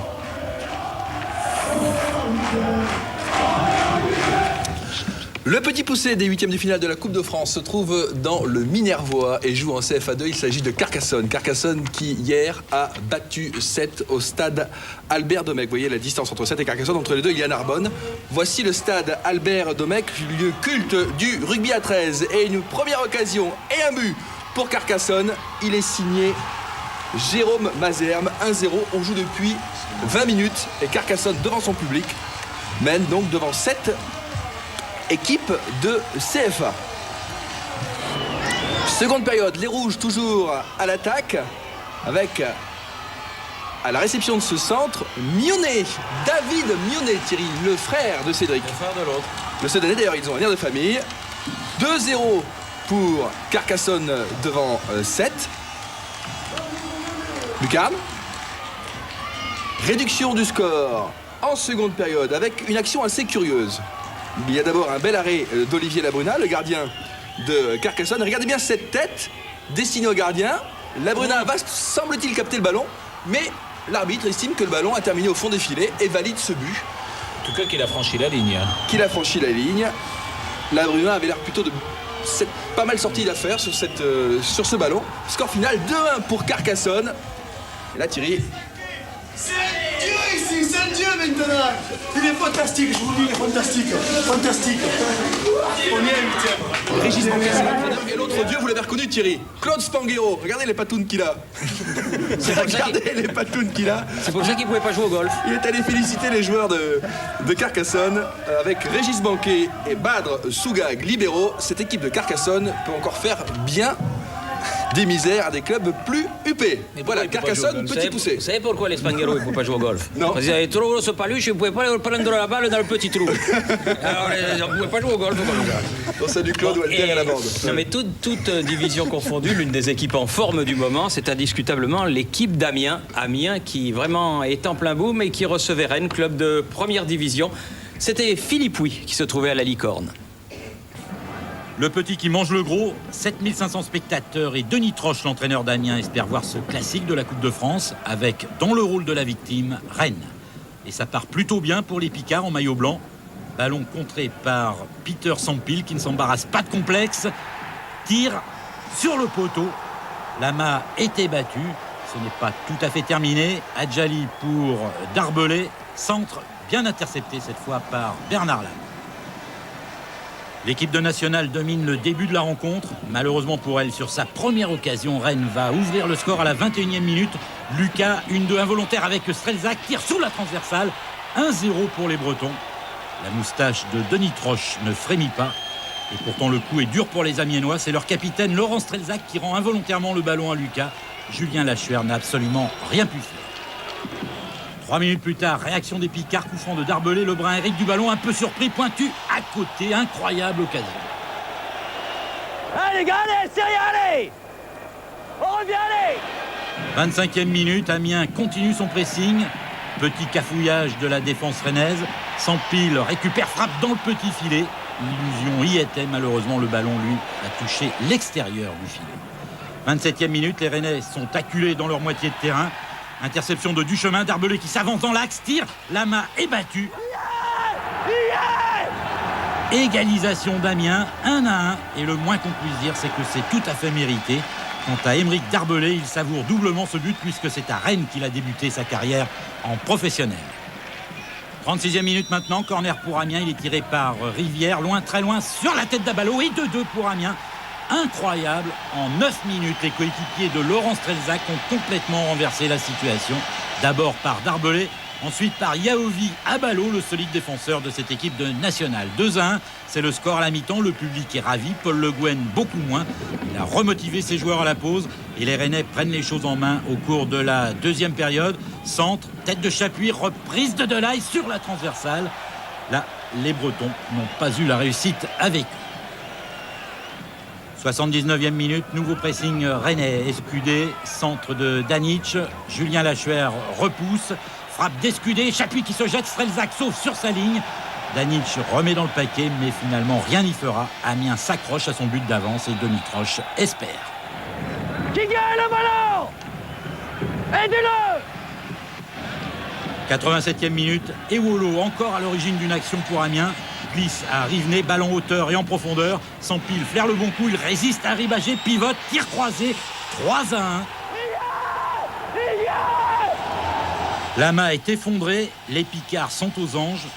Le petit poussé des 8e de finale de la Coupe de France se trouve dans le Minervois et joue en CFA2. Il s'agit de Carcassonne. Carcassonne qui, hier, a battu 7 au stade Albert Domecq. Vous voyez la distance entre 7 et Carcassonne. Entre les deux, il y a Narbonne. Voici le stade Albert Domecq, lieu culte du rugby à 13. Et une première occasion et un but pour Carcassonne. Il est signé Jérôme Mazerme. 1-0. On joue depuis 20 minutes. Et Carcassonne, devant son public, mène donc devant 7 équipe de CFA. Seconde période, les Rouges toujours à l'attaque avec à la réception de ce centre Mionnet, David Mionnet, Thierry, le frère de Cédric. Le frère de l'autre. Le Sedanais d'ailleurs, ils ont un air de famille. 2-0 pour Carcassonne devant 7. Lucarne. Réduction du score en seconde période avec une action assez curieuse. Il y a d'abord un bel arrêt d'Olivier Labruna, le gardien de Carcassonne. Regardez bien cette tête destinée au gardien. Labruna va, semble-t-il, capter le ballon, mais l'arbitre estime que le ballon a terminé au fond des filets et valide ce but. En tout cas, qu'il a franchi la ligne. Qu'il a franchi la ligne. Labruna avait l'air plutôt de pas mal sorti d'affaires sur ce ballon. Score final 2-1 pour Carcassonne. Et là, Thierry... C'est Dieu ici, c'est Dieu maintenant. Il est fantastique, je vous le dis, il est fantastique. Fantastique. On y est 8e. Régis Banquet, c'est l'entraîneur. Et l'autre Dieu, vous l'avez reconnu, Thierry. Claude Spanghero. Regardez les patounes qu'il a. Regardez les patounes qu'il a. C'est pour ça qu'il ne pouvait pas jouer au golf. Il est allé féliciter les joueurs de Carcassonne avec Régis Banquet et Badr Sougag libéraux. Cette équipe de Carcassonne peut encore faire bien des misères à des clubs plus huppés. Et voilà, Carcassonne, petit poussé. Vous savez pourquoi les Spanghero ne pouvaient pas jouer au golf? Non. Parce qu'ils avaient trop gros paluche, ils ne pouvaient pas prendre la balle dans le petit trou. Alors, ils ne pouvaient pas jouer au golf comme ça. Dans ça du Claude, Walter et la bande. Non, mais toute division confondue, l'une des équipes en forme du moment, c'est indiscutablement l'équipe d'Amiens. Amiens qui vraiment est en plein boom et qui recevait Rennes, club de première division. C'était Philippe Huy qui se trouvait à la Licorne. Le petit qui mange le gros, 7500 spectateurs et Denis Troche, l'entraîneur d'Amiens, espère voir ce classique de la Coupe de France avec, dans le rôle de la victime, Rennes. Et ça part plutôt bien pour les Picards en maillot blanc. Ballon contré par Peter Sampil qui ne s'embarrasse pas de complexe. Tire sur le poteau. Lama était battu. Ce n'est pas tout à fait terminé. Adjali pour Darbelay. Centre bien intercepté cette fois par Bernard Lame. L'équipe de National domine le début de la rencontre. Malheureusement pour elle, sur sa première occasion, Rennes va ouvrir le score à la 21e minute. Lucas, 1-2 involontaire avec Strelzak, tire sous la transversale. 1-0 pour les Bretons. La moustache de Denis Troche ne frémit pas. Et pourtant le coup est dur pour les Amiénois. C'est leur capitaine Laurent Strelzak qui rend involontairement le ballon à Lucas. Julien Lachuer n'a absolument rien pu faire. 3 minutes plus tard, réaction des Picards, coup franc de Darbelay, Lebrun Eric du ballon un peu surpris, pointu à côté, incroyable occasion. Allez les gars, allez, allez, on revient, allez. 25e minute, Amiens continue son pressing, petit cafouillage de la défense rennaise, Sampil récupère, frappe dans le petit filet, l'illusion y était, malheureusement le ballon lui a touché l'extérieur du filet. 27e minute, les Rennais sont acculés dans leur moitié de terrain. Interception de Duchemin, Darbelé qui s'avance dans l'axe, tire, Lama est battu. Égalisation d'Amiens, 1-1, et le moins qu'on puisse dire, c'est que c'est tout à fait mérité. Quant à Aymeric Darbelé, il savoure doublement ce but puisque c'est à Rennes qu'il a débuté sa carrière en professionnel. 36e minute maintenant, corner pour Amiens, il est tiré par Rivière, loin, très loin, sur la tête d'Abalo, et 2-2 pour Amiens. Incroyable, en 9 minutes, les coéquipiers de Laurent Strelzak ont complètement renversé la situation. D'abord par Darbelé, ensuite par Yaovi Abalo, le solide défenseur de cette équipe de National. 2-1, c'est le score à la mi-temps, le public est ravi, Paul Le Guen beaucoup moins. Il a remotivé ses joueurs à la pause et les Rennais prennent les choses en main au cours de la deuxième période. Centre, tête de Chapuis, reprise de Delaye sur la transversale. Là, les Bretons n'ont pas eu la réussite avec eux. 79e minute, nouveau pressing rennais, Escudé, centre de Danic, Julien Lachuer repousse, frappe d'Escudé, Chapuis qui se jette, Strelzak sauve sur sa ligne. Danic remet dans le paquet, mais finalement rien n'y fera. Amiens s'accroche à son but d'avance et Denitroche espère. Qui gagne le ballon? Aidez-le! 87e minute, Ewolo encore à l'origine d'une action pour Amiens. Glisse à Rivenet, ballon hauteur et en profondeur. S'empile, flaire le bon coup, il résiste à Ribagé, pivote, tir croisé, 3-1. Lama est effondré, les Picards sont aux anges.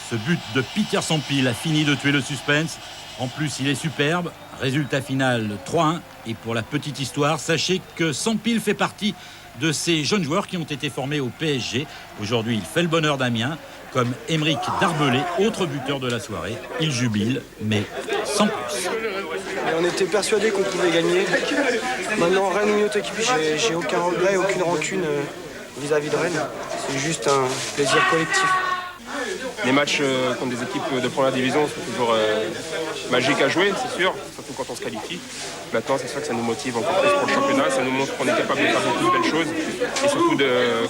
Ce but de Peter Sampil a fini de tuer le suspense. En plus, il est superbe. Résultat final 3-1. Et pour la petite histoire, sachez que Sampil fait partie de ces jeunes joueurs qui ont été formés au PSG. Aujourd'hui, il fait le bonheur d'Amiens, comme Aymeric Darbelé, autre buteur de la soirée. Il jubile, mais sans plus. Et on était persuadés qu'on pouvait gagner. Maintenant, Rennes est notre équipe, j'ai aucun regret, aucune rancune vis-à-vis de Rennes. C'est juste un plaisir collectif. Les matchs contre des équipes de première division sont toujours magiques à jouer, c'est sûr, surtout quand on se qualifie. Maintenant, c'est sûr que ça nous motive encore plus pour le championnat, ça nous montre qu'on est capable de faire beaucoup de belles choses et surtout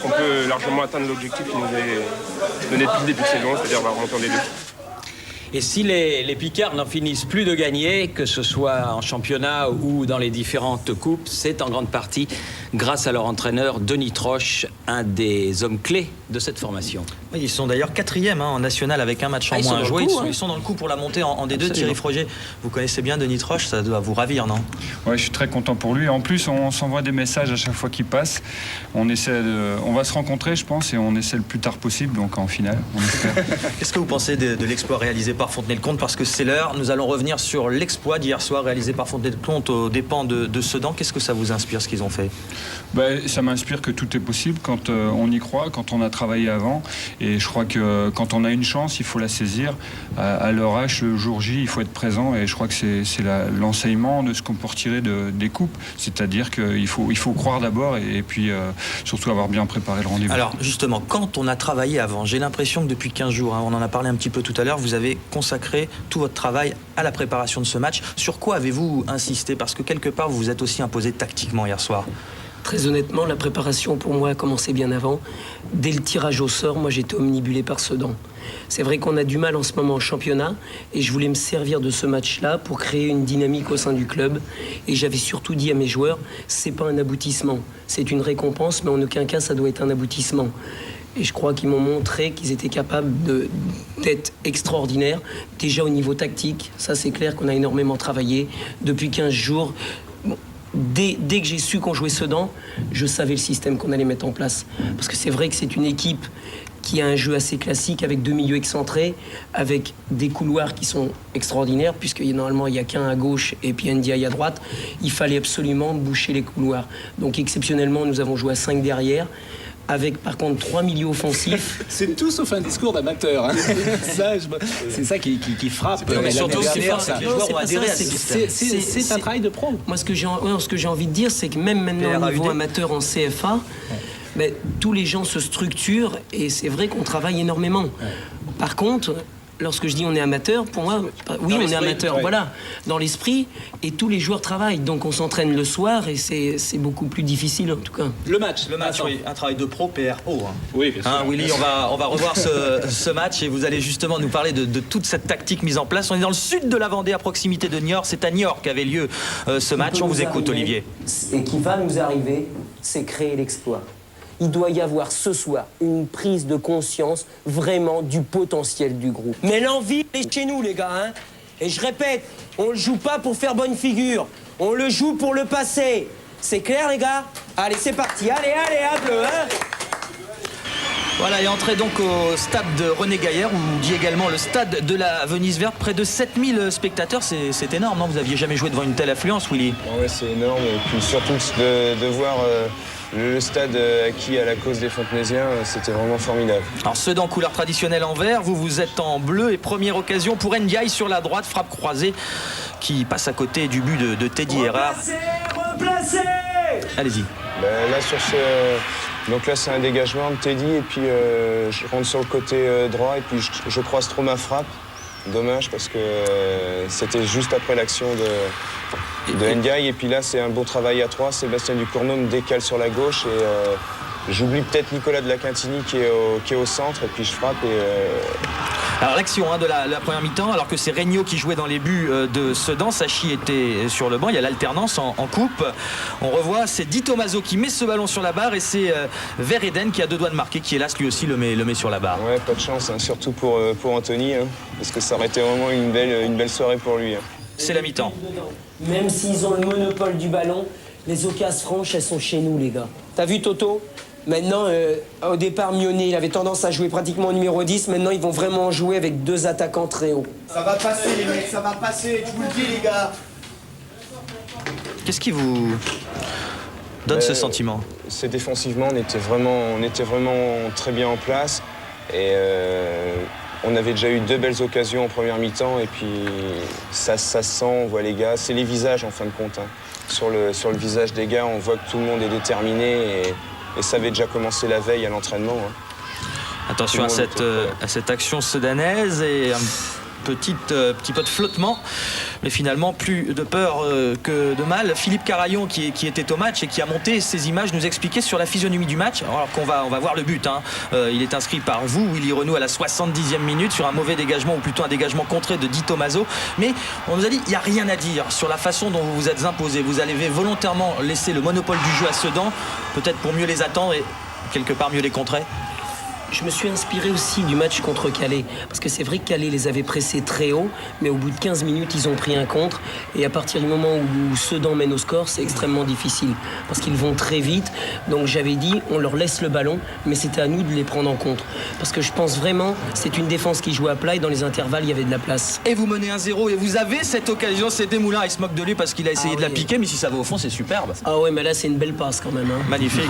qu'on peut largement atteindre l'objectif qui nous est donné depuis le début de saison, c'est-à-dire remonter en D2. Et si les Picards n'en finissent plus de gagner, que ce soit en championnat ou dans les différentes coupes, c'est en grande partie grâce à leur entraîneur Denitroche, un des hommes clés de cette formation. Oui, ils sont d'ailleurs 4e en national avec un match en moins à jouer. Ils sont dans le coup pour la montée en D2. Absolument. Thierry Froger, vous connaissez bien Denitroche, ça doit vous ravir, non? Ouais, je suis très content pour lui. En plus, on s'envoie des messages à chaque fois qu'il passe. On va se rencontrer, je pense, et on essaie le plus tard possible, donc en finale, on espère. Qu'est-ce que vous pensez de l'exploit réalisé par Fontenay-le-Comte? Parce que c'est l'heure, nous allons revenir sur l'exploit d'hier soir réalisé par Fontenay-le-Comte aux dépens de Sedan. Qu'est-ce que ça vous inspire, ce qu'ils ont fait? Ça m'inspire que tout est possible quand on y croit, quand on a travaillé avant. Et je crois que quand on a une chance, il faut la saisir. À leur âge, le jour J, il faut être présent. Et je crois que c'est l'enseignement de ce qu'on peut retirer des coupes. C'est-à-dire qu'il faut croire d'abord et puis surtout avoir bien préparé le rendez-vous. Alors justement, quand on a travaillé avant, j'ai l'impression que depuis 15 jours, on en a parlé un petit peu tout à l'heure, vous avez consacré tout votre travail à la préparation de ce match. Sur quoi avez-vous insisté? Parce que quelque part, vous vous êtes aussi imposé tactiquement hier soir. Très honnêtement, la préparation pour moi a commencé bien avant. Dès le tirage au sort, moi j'étais omnibulé par Sedan. C'est vrai qu'on a du mal en ce moment en championnat et je voulais me servir de ce match-là pour créer une dynamique au sein du club. Et j'avais surtout dit à mes joueurs, c'est pas un aboutissement, c'est une récompense, mais en aucun cas ça doit être un aboutissement. Et je crois qu'ils m'ont montré qu'ils étaient capables d'être extraordinaires. Déjà au niveau tactique, ça c'est clair qu'on a énormément travaillé. Depuis 15 jours, dès que j'ai su qu'on jouait Sedan, je savais le système qu'on allait mettre en place. Parce que c'est vrai que c'est une équipe qui a un jeu assez classique avec deux milieux excentrés, avec des couloirs qui sont extraordinaires, puisque normalement il n'y a qu'un à gauche et puis Ndiaye à droite. Il fallait absolument boucher les couloirs. Donc exceptionnellement, nous avons joué à 5 derrière, avec par contre 3 milieux offensifs. C'est tout sauf un discours d'amateur. Hein. C'est ça qui frappe. Surtout ce qui frappe, c'est que les joueurs ont adhéré à ce système. C'est un travail de pro. Moi, ce que j'ai envie de dire, c'est que même maintenant au niveau amateur en CFA, mais tous les gens se structurent et c'est vrai qu'on travaille énormément. Par contre, lorsque je dis on est amateur, pour moi, oui, on est amateur, voilà, dans l'esprit, et tous les joueurs travaillent, donc on s'entraîne le soir et c'est beaucoup plus difficile en tout cas. Le match, oui, un travail de pro, PRO. Oui, bien sûr. Willy, on va revoir ce match et vous allez justement nous parler de toute cette tactique mise en place. On est dans le sud de la Vendée, à proximité de Niort. C'est à Niort qu'avait lieu ce match. On vous écoute, Olivier. Et qui va nous arriver, c'est créer l'exploit. il doit y avoir ce soir une prise de conscience vraiment du potentiel du groupe. Mais l'envie est chez nous, les gars, hein. Et je répète, on le joue pas pour faire bonne figure, on le joue pour le passé. C'est clair, les gars? Allez, c'est parti, allez, à bleu, hein. Voilà, et entrée donc au stade de René Gaillard, on dit également le stade de la Venise Verte, près de 7000 spectateurs, c'est énorme, non? Vous aviez jamais joué devant une telle affluence, Willy? Oui, c'est énorme, et puis surtout de voir le stade acquis à la cause des Fontenaisiens, c'était vraiment formidable. Alors Sedan, couleur traditionnelle en vert, vous êtes en bleu, et première occasion pour Ndiaye sur la droite, frappe croisée qui passe à côté du but de Teddy Errard. Replacez! Allez-y. Ben, là, sur ce... Donc là, c'est un dégagement de Teddy, et puis je rentre sur le côté droit, et puis je croise trop ma frappe. Dommage, parce que c'était juste après l'action de Ndiaye, et puis là, c'est un beau travail à 3. Sébastien Ducournau me décale sur la gauche, et j'oublie peut-être Nicolas de la Quintini qui est au centre, et puis je frappe, et... Alors l'action de la première mi-temps, alors que c'est Regnault qui jouait dans les buts de Sedan, Sachi était sur le banc, il y a l'alternance en coupe. On revoit, c'est Di Tommaso qui met ce ballon sur la barre, et c'est Vereden qui a 2 doigts de marquer, qui hélas lui aussi le met sur la barre. Ouais, pas de chance, hein, surtout pour Anthony, hein, parce que ça aurait été vraiment une belle soirée pour lui. Hein. C'est la mi-temps. Même s'ils ont le monopole du ballon, les occasions franches, elles sont chez nous, les gars. T'as vu, Toto? Maintenant, au départ, Mionnet, il avait tendance à jouer pratiquement au numéro 10. Maintenant, ils vont vraiment jouer avec 2 attaquants très hauts. Ça va passer, les mecs, ça va passer, je vous le dis, les gars. Qu'est-ce qui vous donne ce sentiment? C'est défensivement, on était vraiment très bien en place. Et on avait déjà eu 2 belles occasions en première mi-temps. Et puis, ça se sent, on voit les gars. C'est les visages, en fin de compte. Hein. Sur le visage des gars, on voit que tout le monde est déterminé. Et ça avait déjà commencé la veille à l'entraînement. Hein. Attention à cette action sedanaise et un petit peu de flottement. Mais finalement, plus de peur que de mal. Philippe Carayon, qui était au match et qui a monté ces images, nous expliquait sur la physionomie du match. Alors qu'on va voir le but. Hein. Il est inscrit par vous, Willy Renaud, à la 70e minute sur un mauvais dégagement, ou plutôt un dégagement contré de Di Tommaso. Mais on nous a dit, il n'y a rien à dire sur la façon dont vous vous êtes imposé. Vous avez volontairement laissé le monopole du jeu à Sedan, peut-être pour mieux les attendre et quelque part mieux les contrer. Je me suis inspiré aussi du match contre Calais, parce que c'est vrai que Calais les avait pressés très haut, mais au bout de 15 minutes, ils ont pris un contre, et à partir du moment où Sedan mène au score, c'est extrêmement difficile, parce qu'ils vont très vite. Donc j'avais dit, on leur laisse le ballon, mais c'était à nous de les prendre en compte, parce que je pense vraiment, c'est une défense qui joue à plat, et dans les intervalles, il y avait de la place. Et vous menez 1-0, et vous avez cette occasion, c'est Desmoulins, il se moque de lui parce qu'il a essayé de la piquer, mais si ça va au fond, c'est superbe. Ah ouais, mais là, c'est une belle passe quand même. Hein. Magnifique.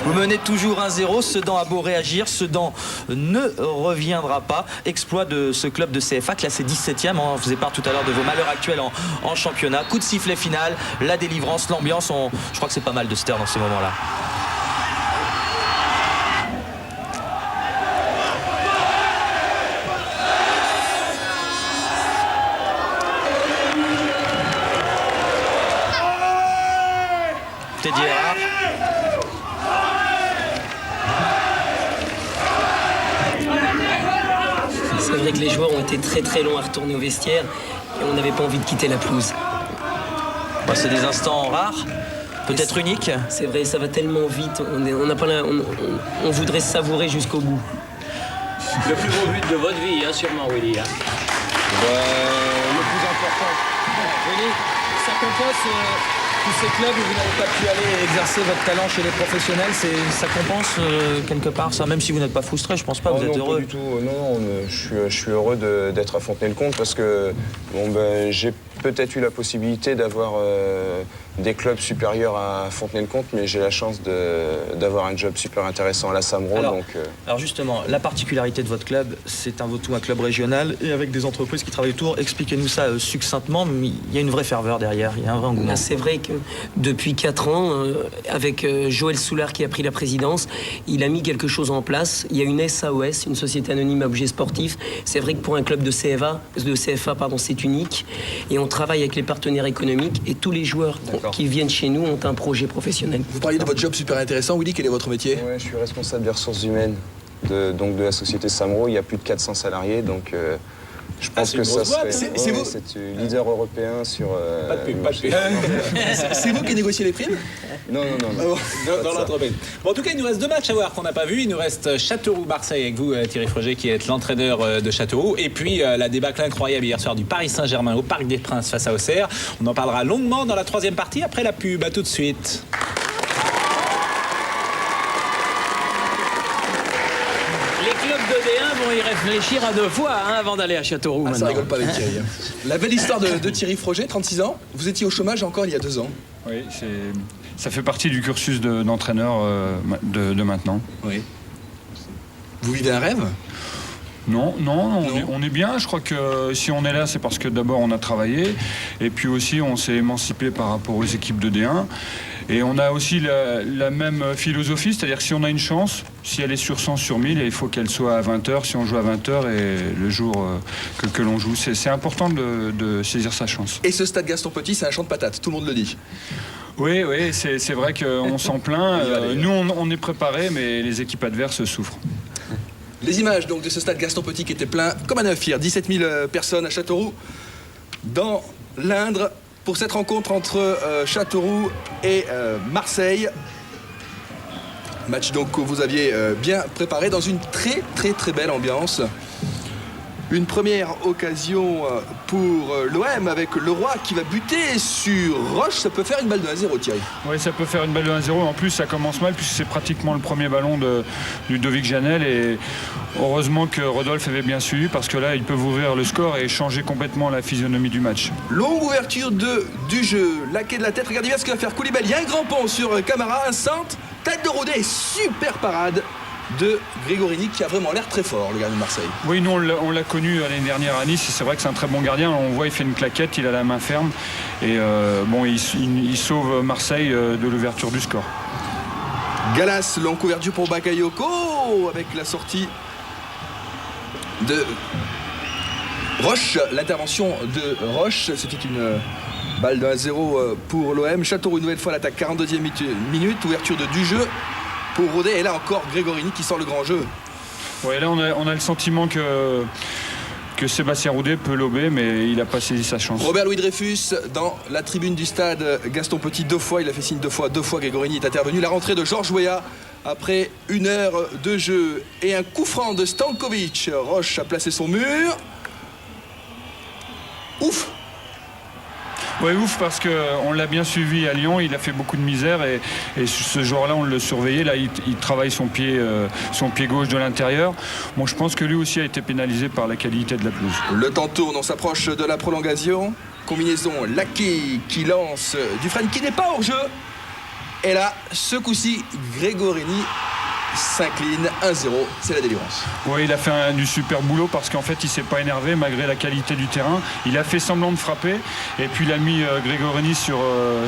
Vous menez toujours 1-0, Sedan a beau réagir, Sedan ne reviendra pas. Exploit de ce club de CFA, classé 17e, on faisait part tout à l'heure de vos malheurs actuels en championnat. Coup de sifflet final, la délivrance, l'ambiance, je crois que c'est pas mal de se taire dans ces moments-là. Teddy Errard. C'est vrai que les joueurs ont été très longs à retourner au vestiaire et on n'avait pas envie de quitter la pelouse. Bah, c'est des instants rares, peut-être uniques. C'est vrai, ça va tellement vite, on voudrait savourer jusqu'au bout. Le plus beau but de votre vie, hein, sûrement, Willy. Hein. Le plus important. Willy, ça compense tous ces clubs où vous n'avez pas pu aller exercer votre talent chez les professionnels, ça compense quelque part ça, même si vous n'êtes pas frustré, je pense pas, vous êtes heureux. Pas du tout, non, je suis heureux d'être à Fontenay-le-Comte parce que j'ai peut-être eu la possibilité d'avoir des clubs supérieurs à Fontenay-le-Comte, mais j'ai la chance d'avoir un job super intéressant à la Samro. Alors justement, la particularité de votre club, c'est avant tout un club régional et avec des entreprises qui travaillent autour. Expliquez-nous ça succinctement, mais il y a une vraie ferveur derrière, il y a un vrai engouement. C'est vrai que depuis 4 ans, avec Joël Soulard qui a pris la présidence, il a mis quelque chose en place. Il y a une SAOS, une société anonyme à objet sportif. C'est vrai que pour un club de CFA, c'est unique. Et on travaille avec les partenaires économiques et tous les joueurs qui viennent chez nous ont un projet professionnel. Vous parliez de votre job super intéressant. Willy, quel est votre métier? Je suis responsable des ressources humaines de la société Samro. Il y a plus de 400 salariés, donc Je pense que ça serait... C'est vous. C'est leader européen sur... Pas de pub. C'est vous qui négociez les primes? Non. Dans l'entreprise. Bon, en tout cas, il nous reste 2 matchs à voir qu'on n'a pas vu. Il nous reste Châteauroux-Marseille avec vous, Thierry Froger, qui est l'entraîneur de Châteauroux. Et puis la débâcle incroyable hier soir du Paris Saint-Germain au Parc des Princes face à Auxerre. On en parlera longuement dans la 3e partie après la pub. À tout de suite. Vont y réfléchir à 2 fois avant d'aller à Châteauroux. Ça maintenant. rigole pas avec Thierry. La belle histoire de Thierry Froger, 36 ans. Vous étiez au chômage encore il y a 2 ans. Oui, ça fait partie du cursus d'entraîneur de maintenant. Oui. Vous vivez un rêve? Non, on est bien. Je crois que si on est là, c'est parce que d'abord on a travaillé et puis aussi on s'est émancipé par rapport aux équipes de D1. Et on a aussi la même philosophie, c'est-à-dire que si on a une chance, si elle est sur 100 sur 1000, il faut qu'elle soit à 20h, si on joue à 20h et le jour que l'on joue. C'est important de saisir sa chance. Et ce stade Gaston Petit, c'est un champ de patates, tout le monde le dit. Oui, c'est vrai qu'on s'en plaint. Nous, on est préparés, mais les équipes adverses souffrent. Les images donc de ce stade Gaston Petit qui était plein comme un œuf hier, 17 000 personnes à Châteauroux, dans l'Indre, pour cette rencontre entre Châteauroux et Marseille. Match donc que vous aviez bien préparé dans une très belle ambiance. Une première occasion pour l'OM avec Leroy qui va buter sur Roche. Ça peut faire une balle de 1-0, Thierry. Oui, ça peut faire une balle de 1-0. En plus, ça commence mal puisque c'est pratiquement le premier ballon de Ludovic Janel. Et heureusement que Rodolphe avait bien suivi parce que là, ils peuvent ouvrir le score et changer complètement la physionomie du match. Longue ouverture du jeu. Laqué de la tête. Regardez bien ce que va faire Koulibaly. Il y a un grand pont sur Camara. Un centre. Tête de Rodet. Super parade de Grégorini qui a vraiment l'air très fort, le gardien de Marseille. Oui, nous on l'a connu l'année dernière à Nice, c'est vrai que c'est un très bon gardien, on voit il fait une claquette, il a la main ferme et il sauve Marseille de l'ouverture du score. Galas, longue couverture pour Bakayoko avec la sortie de Roche, l'intervention de Roche, c'était une balle de 1-0 pour l'OM. Châteauroux une nouvelle fois l'attaque, 42e minute, ouverture du jeu pour Rodet, et là encore Grégorini qui sort le grand jeu. Ouais, là on a le sentiment que Sébastien Roudet peut lober, mais il n'a pas saisi sa chance. Robert Louis Dreyfus dans la tribune du stade Gaston Petit 2 fois, il a fait signe 2 fois Grégorini est intervenu. La rentrée de Georges Weah après 1 heure de jeu et un coup franc de Stankovic. Roche a placé son mur. Ouf! Oui, ouf, parce qu'on l'a bien suivi à Lyon, il a fait beaucoup de misère et ce jour-là, on le surveillait. Là, il travaille son pied gauche de l'intérieur. Bon, je pense que lui aussi a été pénalisé par la qualité de la pelouse. Le temps tourne, on s'approche de la prolongation. Combinaison Lackey qui lance Dufresne qui n'est pas hors jeu. Et là, ce coup-ci, Grégorini s'incline 1-0, c'est la délivrance. Oui, il a fait du super boulot parce qu'en fait il s'est pas énervé malgré la qualité du terrain. Il a fait semblant de frapper et puis il a mis Grégorini sur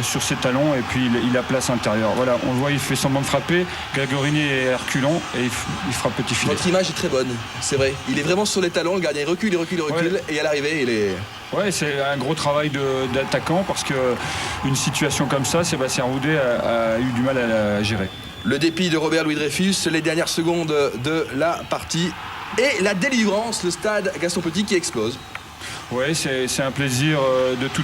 ses talons et puis il a place intérieure. Voilà, on le voit, il fait semblant de frapper. Grégorini est reculant et il frappe petit filet. Votre image est très bonne, c'est vrai. Il est vraiment sur les talons, le gardien il recule ouais. Et à l'arrivée il est... Ouais, c'est un gros travail d'attaquant parce qu'une situation comme ça, Sébastien Roudet a eu du mal à la gérer. Le dépit de Robert Louis Dreyfus, les dernières secondes de la partie et la délivrance, le stade Gaston Petit qui explose. Oui, c'est un plaisir de tout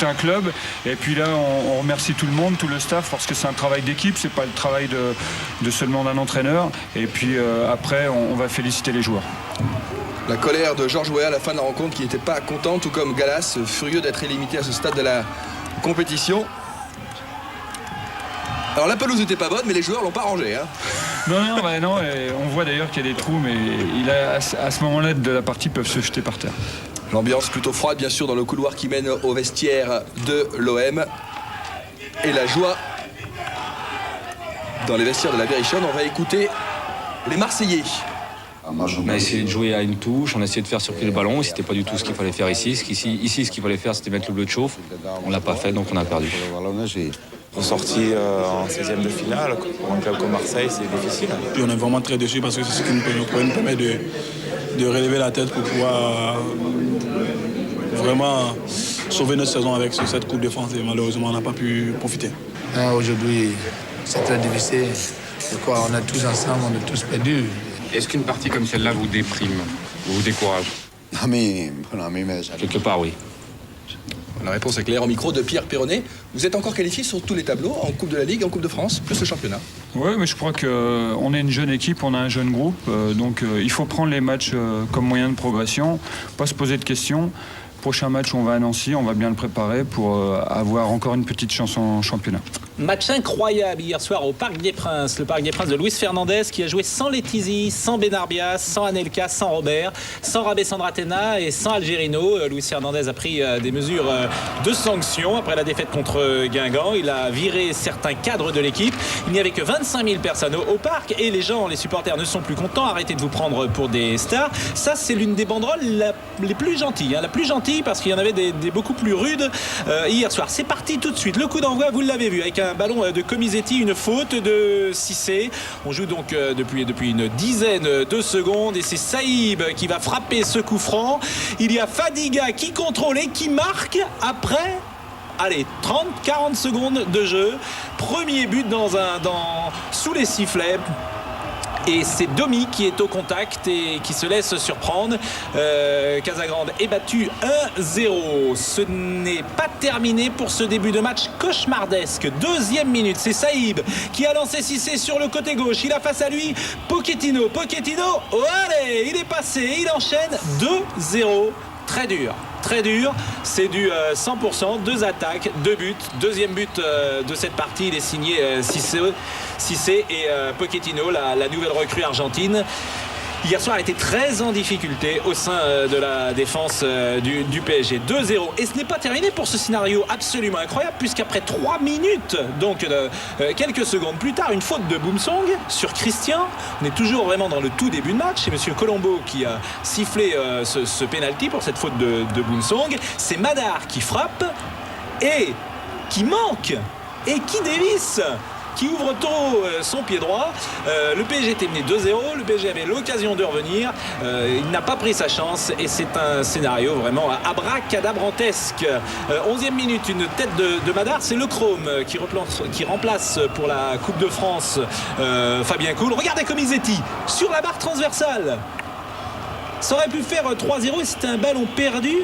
un club. Et puis là, on remercie tout le monde, tout le staff, parce que c'est un travail d'équipe, c'est pas le travail de seulement d'un entraîneur. Et puis après, on va féliciter les joueurs. La colère de Georges Weah à la fin de la rencontre qui n'était pas content, tout comme Galas, furieux d'être illimité à ce stade de la compétition. Alors la pelouse n'était pas bonne, mais les joueurs l'ont pas rangée. Hein. Non, on voit d'ailleurs qu'il y a des trous, mais à ce moment-là de la partie, ils peuvent se jeter par terre. L'ambiance plutôt froide, bien sûr, dans le couloir qui mène au vestiaire de l'OM. Et la joie dans les vestiaires de la Berrichonne. On va écouter les Marseillais. On a essayé de jouer à une touche, on a essayé de faire circuler le ballon, c'était pas du tout ce qu'il fallait faire ici. Ici, ce qu'il fallait faire, c'était mettre le bleu de chauffe. On l'a pas fait, donc on a perdu. Ressorti en 16e de finale, pour un club comme Marseille, c'est difficile. Puis on est vraiment très déçus parce que c'est ce qui nous permet de relever la tête pour pouvoir vraiment sauver notre saison avec cette Coupe de France et malheureusement on n'a pas pu profiter. Aujourd'hui, c'est très difficile. On a tous ensemble, on a tous perdu. Est-ce qu'une partie comme celle-là vous déprime, vous décourage? Quelque part, oui. La réponse est claire au micro de Pierre Perronnet. Vous êtes encore qualifié sur tous les tableaux, en Coupe de la Ligue, en Coupe de France, plus le championnat. Oui, mais je crois qu'on est une jeune équipe, on a un jeune groupe, donc il faut prendre les matchs comme moyen de progression, pas se poser de questions. Prochain match, on va à Nancy, on va bien le préparer pour avoir encore une petite chance en championnat. Match incroyable hier soir au Parc des Princes. Le Parc des Princes de Luis Fernandez qui a joué sans Letizy, sans Benarbias, sans Anelka, sans Robert, sans Rabé Sandratena et sans Algerino. Luis Fernandez a pris des mesures de sanction après la défaite contre Guingamp. Il a viré certains cadres de l'équipe. Il n'y avait que 25 000 personnes au parc et les supporters ne sont plus contents. Arrêtez de vous prendre pour des stars. Ça, c'est l'une des banderoles les plus gentilles. La plus gentille parce qu'il y en avait des beaucoup plus rudes hier soir. C'est parti tout de suite. Le coup d'envoi, vous l'avez vu, avec un ballon de Comisetti, une faute de Cissé. On joue donc depuis une dizaine de secondes et c'est Saïb qui va frapper ce coup franc. Il y a Fadiga qui contrôle et qui marque après 30-40 secondes de jeu. Premier but sous les sifflets. Et c'est Domi qui est au contact et qui se laisse surprendre. Casagrande est battu 1-0. Ce n'est pas terminé pour ce début de match cauchemardesque. Deuxième minute, c'est Saïb qui a lancé Cissé sur le côté gauche. Il a face à lui Pochettino. Allez, il est passé, il enchaîne 2-0. Très dur, c'est du 100%, 2 attaques, 2 buts. Deuxième but de cette partie, il est signé Cissé et Pochettino, la nouvelle recrue argentine. Hier soir a été très en difficulté au sein de la défense du PSG. 2-0. Et ce n'est pas terminé pour ce scénario absolument incroyable puisqu'après 3 minutes, donc quelques secondes plus tard, une faute de Boumsong sur Christian. On est toujours vraiment dans le tout début de match. C'est M. Colombo qui a sifflé ce pénalty pour cette faute de Boumsong. C'est Madar qui frappe et qui manque et qui dévisse, qui ouvre tôt son pied droit. Le PSG était mené 2-0, le PSG avait l'occasion de revenir, il n'a pas pris sa chance et c'est un scénario vraiment abracadabrantesque. 11e minute, une tête de Madar, c'est le Chrome qui remplace pour la Coupe de France Fabien Cool. Regardez Comisetti sur la barre transversale. Ça aurait pu faire 3-0 et c'était un ballon perdu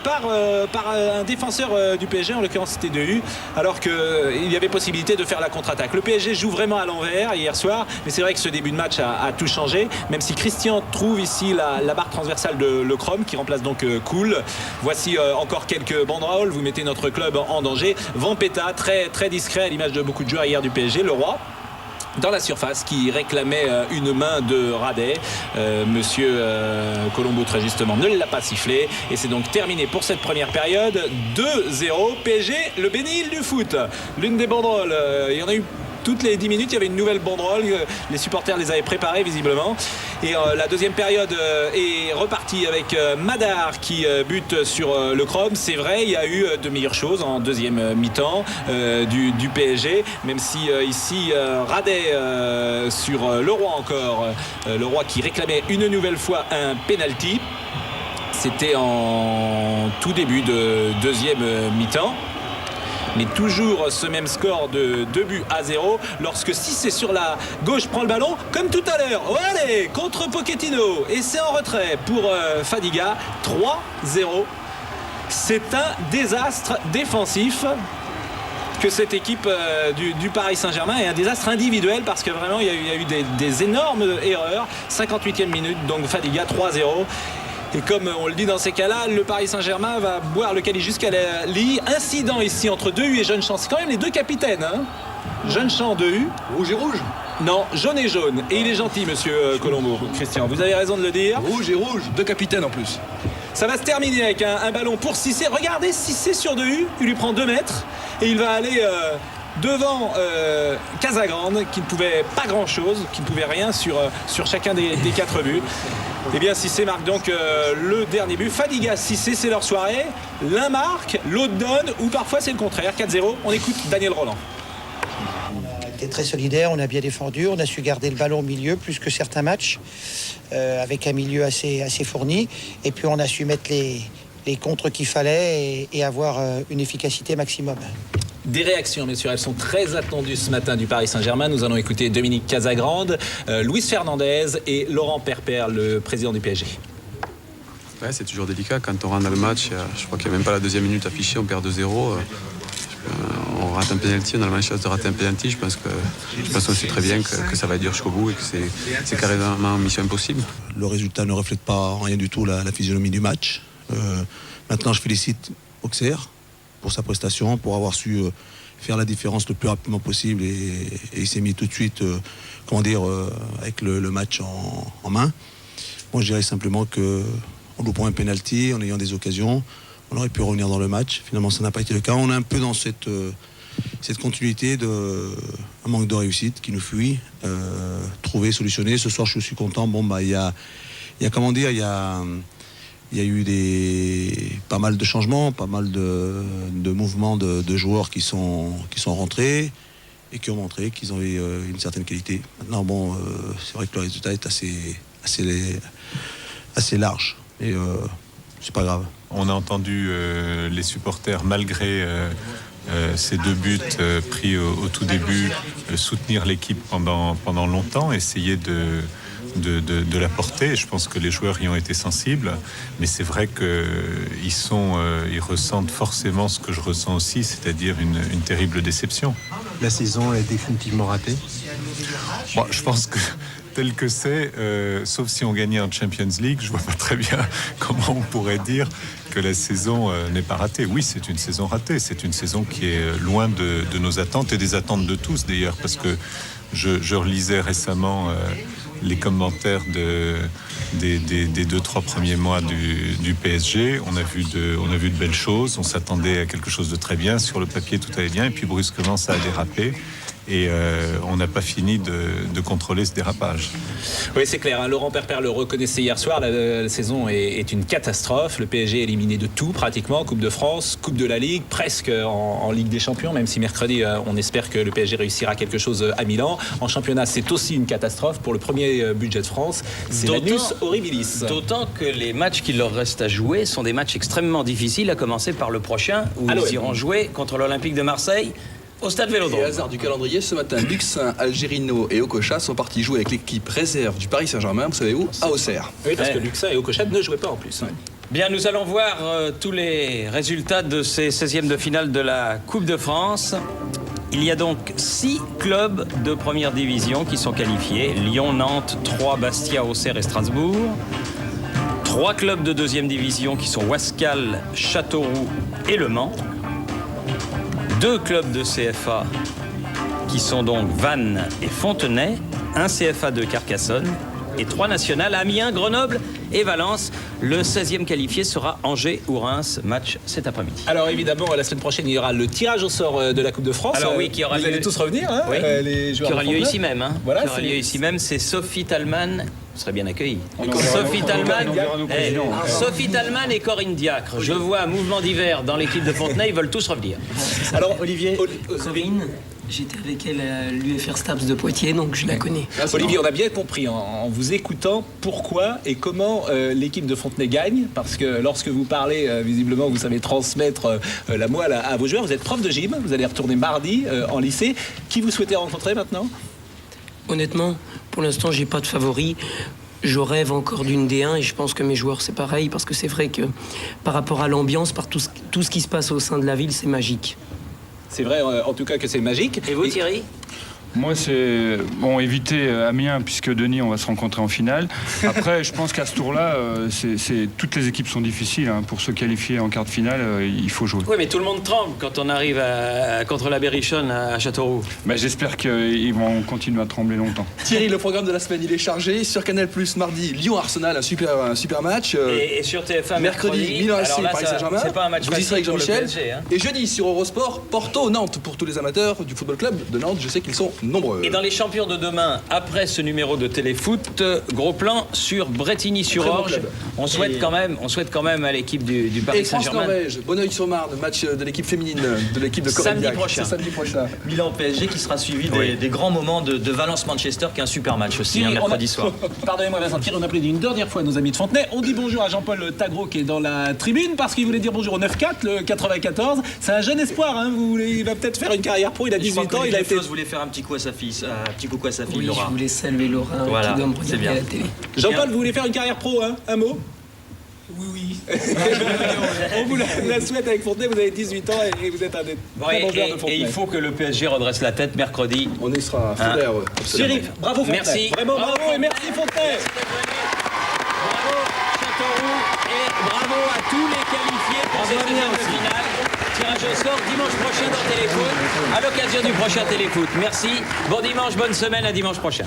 par un défenseur du PSG, en l'occurrence c'était Dehu, alors qu'il y avait possibilité de faire la contre-attaque. Le PSG joue vraiment à l'envers hier soir, mais c'est vrai que ce début de match a tout changé, même si Christian trouve ici la barre transversale de Le Chrome qui remplace donc Cool. Voici encore quelques banderoles, vous mettez notre club en danger. Vampeta, très, très discret à l'image de beaucoup de joueurs hier du PSG, le roi dans la surface qui réclamait une main de Radet. Monsieur Colombo très justement ne l'a pas sifflé et c'est donc terminé pour cette première période. 2-0 PSG, le Bénil du foot. L'une des banderoles, il y en a eu toutes les 10 minutes, il y avait une nouvelle banderole. Les supporters les avaient préparées visiblement. Et la deuxième période est repartie avec Madar qui bute sur le Chrome. C'est vrai, il y a eu de meilleures choses en deuxième mi-temps du PSG. Même si ici, Radet sur Leroy encore. Leroy qui réclamait une nouvelle fois un penalty. C'était en tout début de deuxième mi-temps. Mais toujours ce même score de 2-0 lorsque Cissé sur la gauche prend le ballon comme tout à l'heure. Oh, allez, contre Pochettino et c'est en retrait pour Fadiga. 3-0. C'est un désastre défensif que cette équipe du Paris Saint-Germain est un désastre individuel parce que vraiment il y a eu des énormes erreurs. 58e minute, donc Fadiga 3-0. Et comme on le dit dans ces cas-là, le Paris Saint-Germain va boire le Cali jusqu'à la lit. Incident ici entre Dehu et Jeune-Champ. C'est quand même les deux capitaines. Jeune-Champ, Dehu. Rouge et rouge? Non, jaune et jaune. Et il est gentil, monsieur Colombo. Christian, vous avez raison de le dire. Rouge et rouge, deux capitaines en plus. Ça va se terminer avec un ballon pour Cissé. Regardez Cissé sur Dehu. Il lui prend 2 mètres. Et il va aller devant Casagrande, qui ne pouvait pas grand-chose, qui ne pouvait rien sur chacun des 4 buts. Eh bien, Cissé marque donc le dernier but. Fadiga, Cissé, c'est leur soirée. L'un marque, l'autre donne, ou parfois c'est le contraire. 4-0, on écoute Daniel Roland. On a été très solidaire, on a bien défendu, on a su garder le ballon au milieu plus que certains matchs, avec un milieu assez fourni. Et puis on a su mettre les contres qu'il fallait et avoir une efficacité maximum. Des réactions, messieurs, elles sont très attendues ce matin du Paris Saint-Germain. Nous allons écouter Dominique Casagrande, Luis Fernandez et Laurent Perper, le président du PSG. Ouais, c'est toujours délicat. Quand on rentre dans le match, je crois qu'il n'y a même pas la deuxième minute affichée, on perd 2-0. On rate un penalty, on a la même chance de rater un penalty. Je pense qu'on sait très bien que ça va être dur jusqu'au bout et que c'est carrément mission impossible. Le résultat ne reflète pas en rien du tout la physionomie du match. Maintenant, je félicite Auxerre pour sa prestation, pour avoir su faire la différence le plus rapidement possible et il s'est mis tout de suite avec le match en main. Moi, je dirais simplement qu'en loupant un penalty, en ayant des occasions, on aurait pu revenir dans le match. Finalement, ça n'a pas été le cas. On est un peu dans cette continuité un manque de réussite qui nous fuit, trouver, solutionner. Ce soir, je suis content. Il y a eu pas mal de changements, pas mal de mouvements de joueurs qui sont rentrés et qui ont montré qu'ils avaient une certaine qualité. Maintenant, c'est vrai que le résultat est assez large, et c'est pas grave. On a entendu les supporters, malgré ces 2 buts pris au tout début, soutenir l'équipe pendant longtemps, essayer de la porter. Je pense que les joueurs y ont été sensibles, mais c'est vrai qu'ils ressentent forcément ce que je ressens aussi, c'est-à-dire une terrible déception. La saison est définitivement ratée. Bon, je pense que tel que c'est, sauf si on gagnait en Champions League, je vois pas très bien comment on pourrait dire que la saison n'est pas ratée. Oui, c'est une saison ratée, c'est une saison qui est loin de nos attentes et des attentes de tous d'ailleurs, parce que je relisais récemment les commentaires des 2-3 premiers mois du PSG. On a vu de belles choses, on s'attendait à quelque chose de très bien, sur le papier tout allait bien, et puis brusquement ça a dérapé. Et on n'a pas fini de contrôler ce dérapage. Oui, c'est clair. Hein. Laurent Perper le reconnaissait hier soir. La saison est une catastrophe. Le PSG est éliminé de tout, pratiquement. Coupe de France, Coupe de la Ligue, presque en Ligue des Champions, même si mercredi, on espère que le PSG réussira quelque chose à Milan. En championnat, c'est aussi une catastrophe. Pour le premier budget de France, c'est l'annus horribilis. D'autant que les matchs qu'il leur reste à jouer sont des matchs extrêmement difficiles, à commencer par le prochain, où ils iront jouer contre l'Olympique de Marseille. Au stade Vélodrome. Et hasard du calendrier, ce matin, Luxin, Algerino et Okocha sont partis jouer avec l'équipe réserve du Paris Saint-Germain, vous savez où? À Auxerre. Oui, parce que Luxin et Okocha ne jouaient pas en plus. Bien, nous allons voir tous les résultats de ces 16e de finale de la Coupe de France. Il y a donc 6 clubs de première division qui sont qualifiés. Lyon, Nantes, Troyes, Bastia, Auxerre et Strasbourg. 3 clubs de deuxième division qui sont Wascal, Châteauroux et Le Mans. 2 clubs de CFA qui sont donc Vannes et Fontenay, un CFA de Carcassonne et 3 nationales, Amiens, Grenoble et Valence. Le 16e qualifié sera Angers ou Reims, match cet après-midi. Alors évidemment, la semaine prochaine, il y aura le tirage au sort de la Coupe de France. Alors oui, qui aura vous allez tous revenir, hein, oui, les joueurs qui aura lieu ici même. Hein, voilà, qui aura lieu ici même, c'est Sophie Talman. Vous serez bien accueillis. Sophie Talman et Corinne Diacre. Je vois un mouvement divers dans l'équipe de Fontenay, ils veulent tous revenir. Alors Olivier, Corinne, j'étais avec elle à l'UFR Staps de Poitiers, donc je la connais. Olivier, on a bien compris en vous écoutant pourquoi et comment l'équipe de Fontenay gagne, parce que lorsque vous parlez, visiblement, vous savez transmettre la moelle à vos joueurs. Vous êtes prof de gym, vous allez retourner mardi en lycée. Qui vous souhaitez rencontrer maintenant? Honnêtement, pour l'instant, j'ai pas de favori. Je rêve encore d'une D1 et je pense que mes joueurs, c'est pareil, parce que c'est vrai que par rapport à l'ambiance, par tout ce qui se passe au sein de la ville, c'est magique. C'est vrai, en tout cas, que c'est magique. Et vous, Thierry? Moi, c'est éviter Amiens, puisque Denis, on va se rencontrer en finale. Après, je pense qu'à ce tour-là, toutes les équipes sont difficiles. Hein. Pour se qualifier en quart de finale, il faut jouer. Oui, mais tout le monde tremble quand on arrive contre la Berrichonne à Châteauroux. J'espère qu'ils vont continuer à trembler longtemps. Thierry, le programme de la semaine, il est chargé. Sur Canal+, mardi, Lyon-Arsenal, un super match. Et sur TF1, mercredi, Milan-AC, Paris Saint-Germain. C'est pas un match vous y serez avec Jean-Michel. Hein. Et jeudi, sur Eurosport, Porto-Nantes, pour tous les amateurs du football club de Nantes. Je sais qu'ils sont nombreux. Et dans les champions de demain, après ce numéro de téléfoot, gros plan sur Brétigny-sur-Orge. On souhaite quand même à l'équipe du Paris Saint-Germain. Et France-Norvège, Bonneuil-sur-Marne, match de l'équipe féminine, de l'équipe de Corinne Diacre. Samedi prochain. Milan-PSG qui sera suivi des grands moments de Valence-Manchester, qui est un super match aussi, mercredi soir. Pardonnez-moi Vincent Thierry, on a appelé une dernière fois nos amis de Fontenay. On dit bonjour à Jean-Paul Tagro qui est dans la tribune parce qu'il voulait dire bonjour au 9-4, le 94. C'est un jeune espoir, hein. Il va peut-être faire une carrière pro, il a 18 ans. Il a été... voulait faire un petit coup à sa fille. Oui, Laura. Je voulais saluer Laura, voilà, qui doit me regarder à la télé. Jean-Paul, vous voulez faire une carrière pro, hein? Un mot? Oui. On vous la souhaite avec Fontenay, vous avez 18 ans et vous êtes un des très bons joueurs de Fontenay. Et il faut que le PSG redresse la tête mercredi. On y sera, Cyril, bravo Fontenay. Merci. Vraiment bravo et merci Fontenay. Bravo Châteauroux et bravo à tous les qualifiés pour cette deuxième de finale. Tirage au sort dimanche prochain dans Téléfoot, à l'occasion du prochain Téléfoot. Merci, bon dimanche, bonne semaine, à dimanche prochain.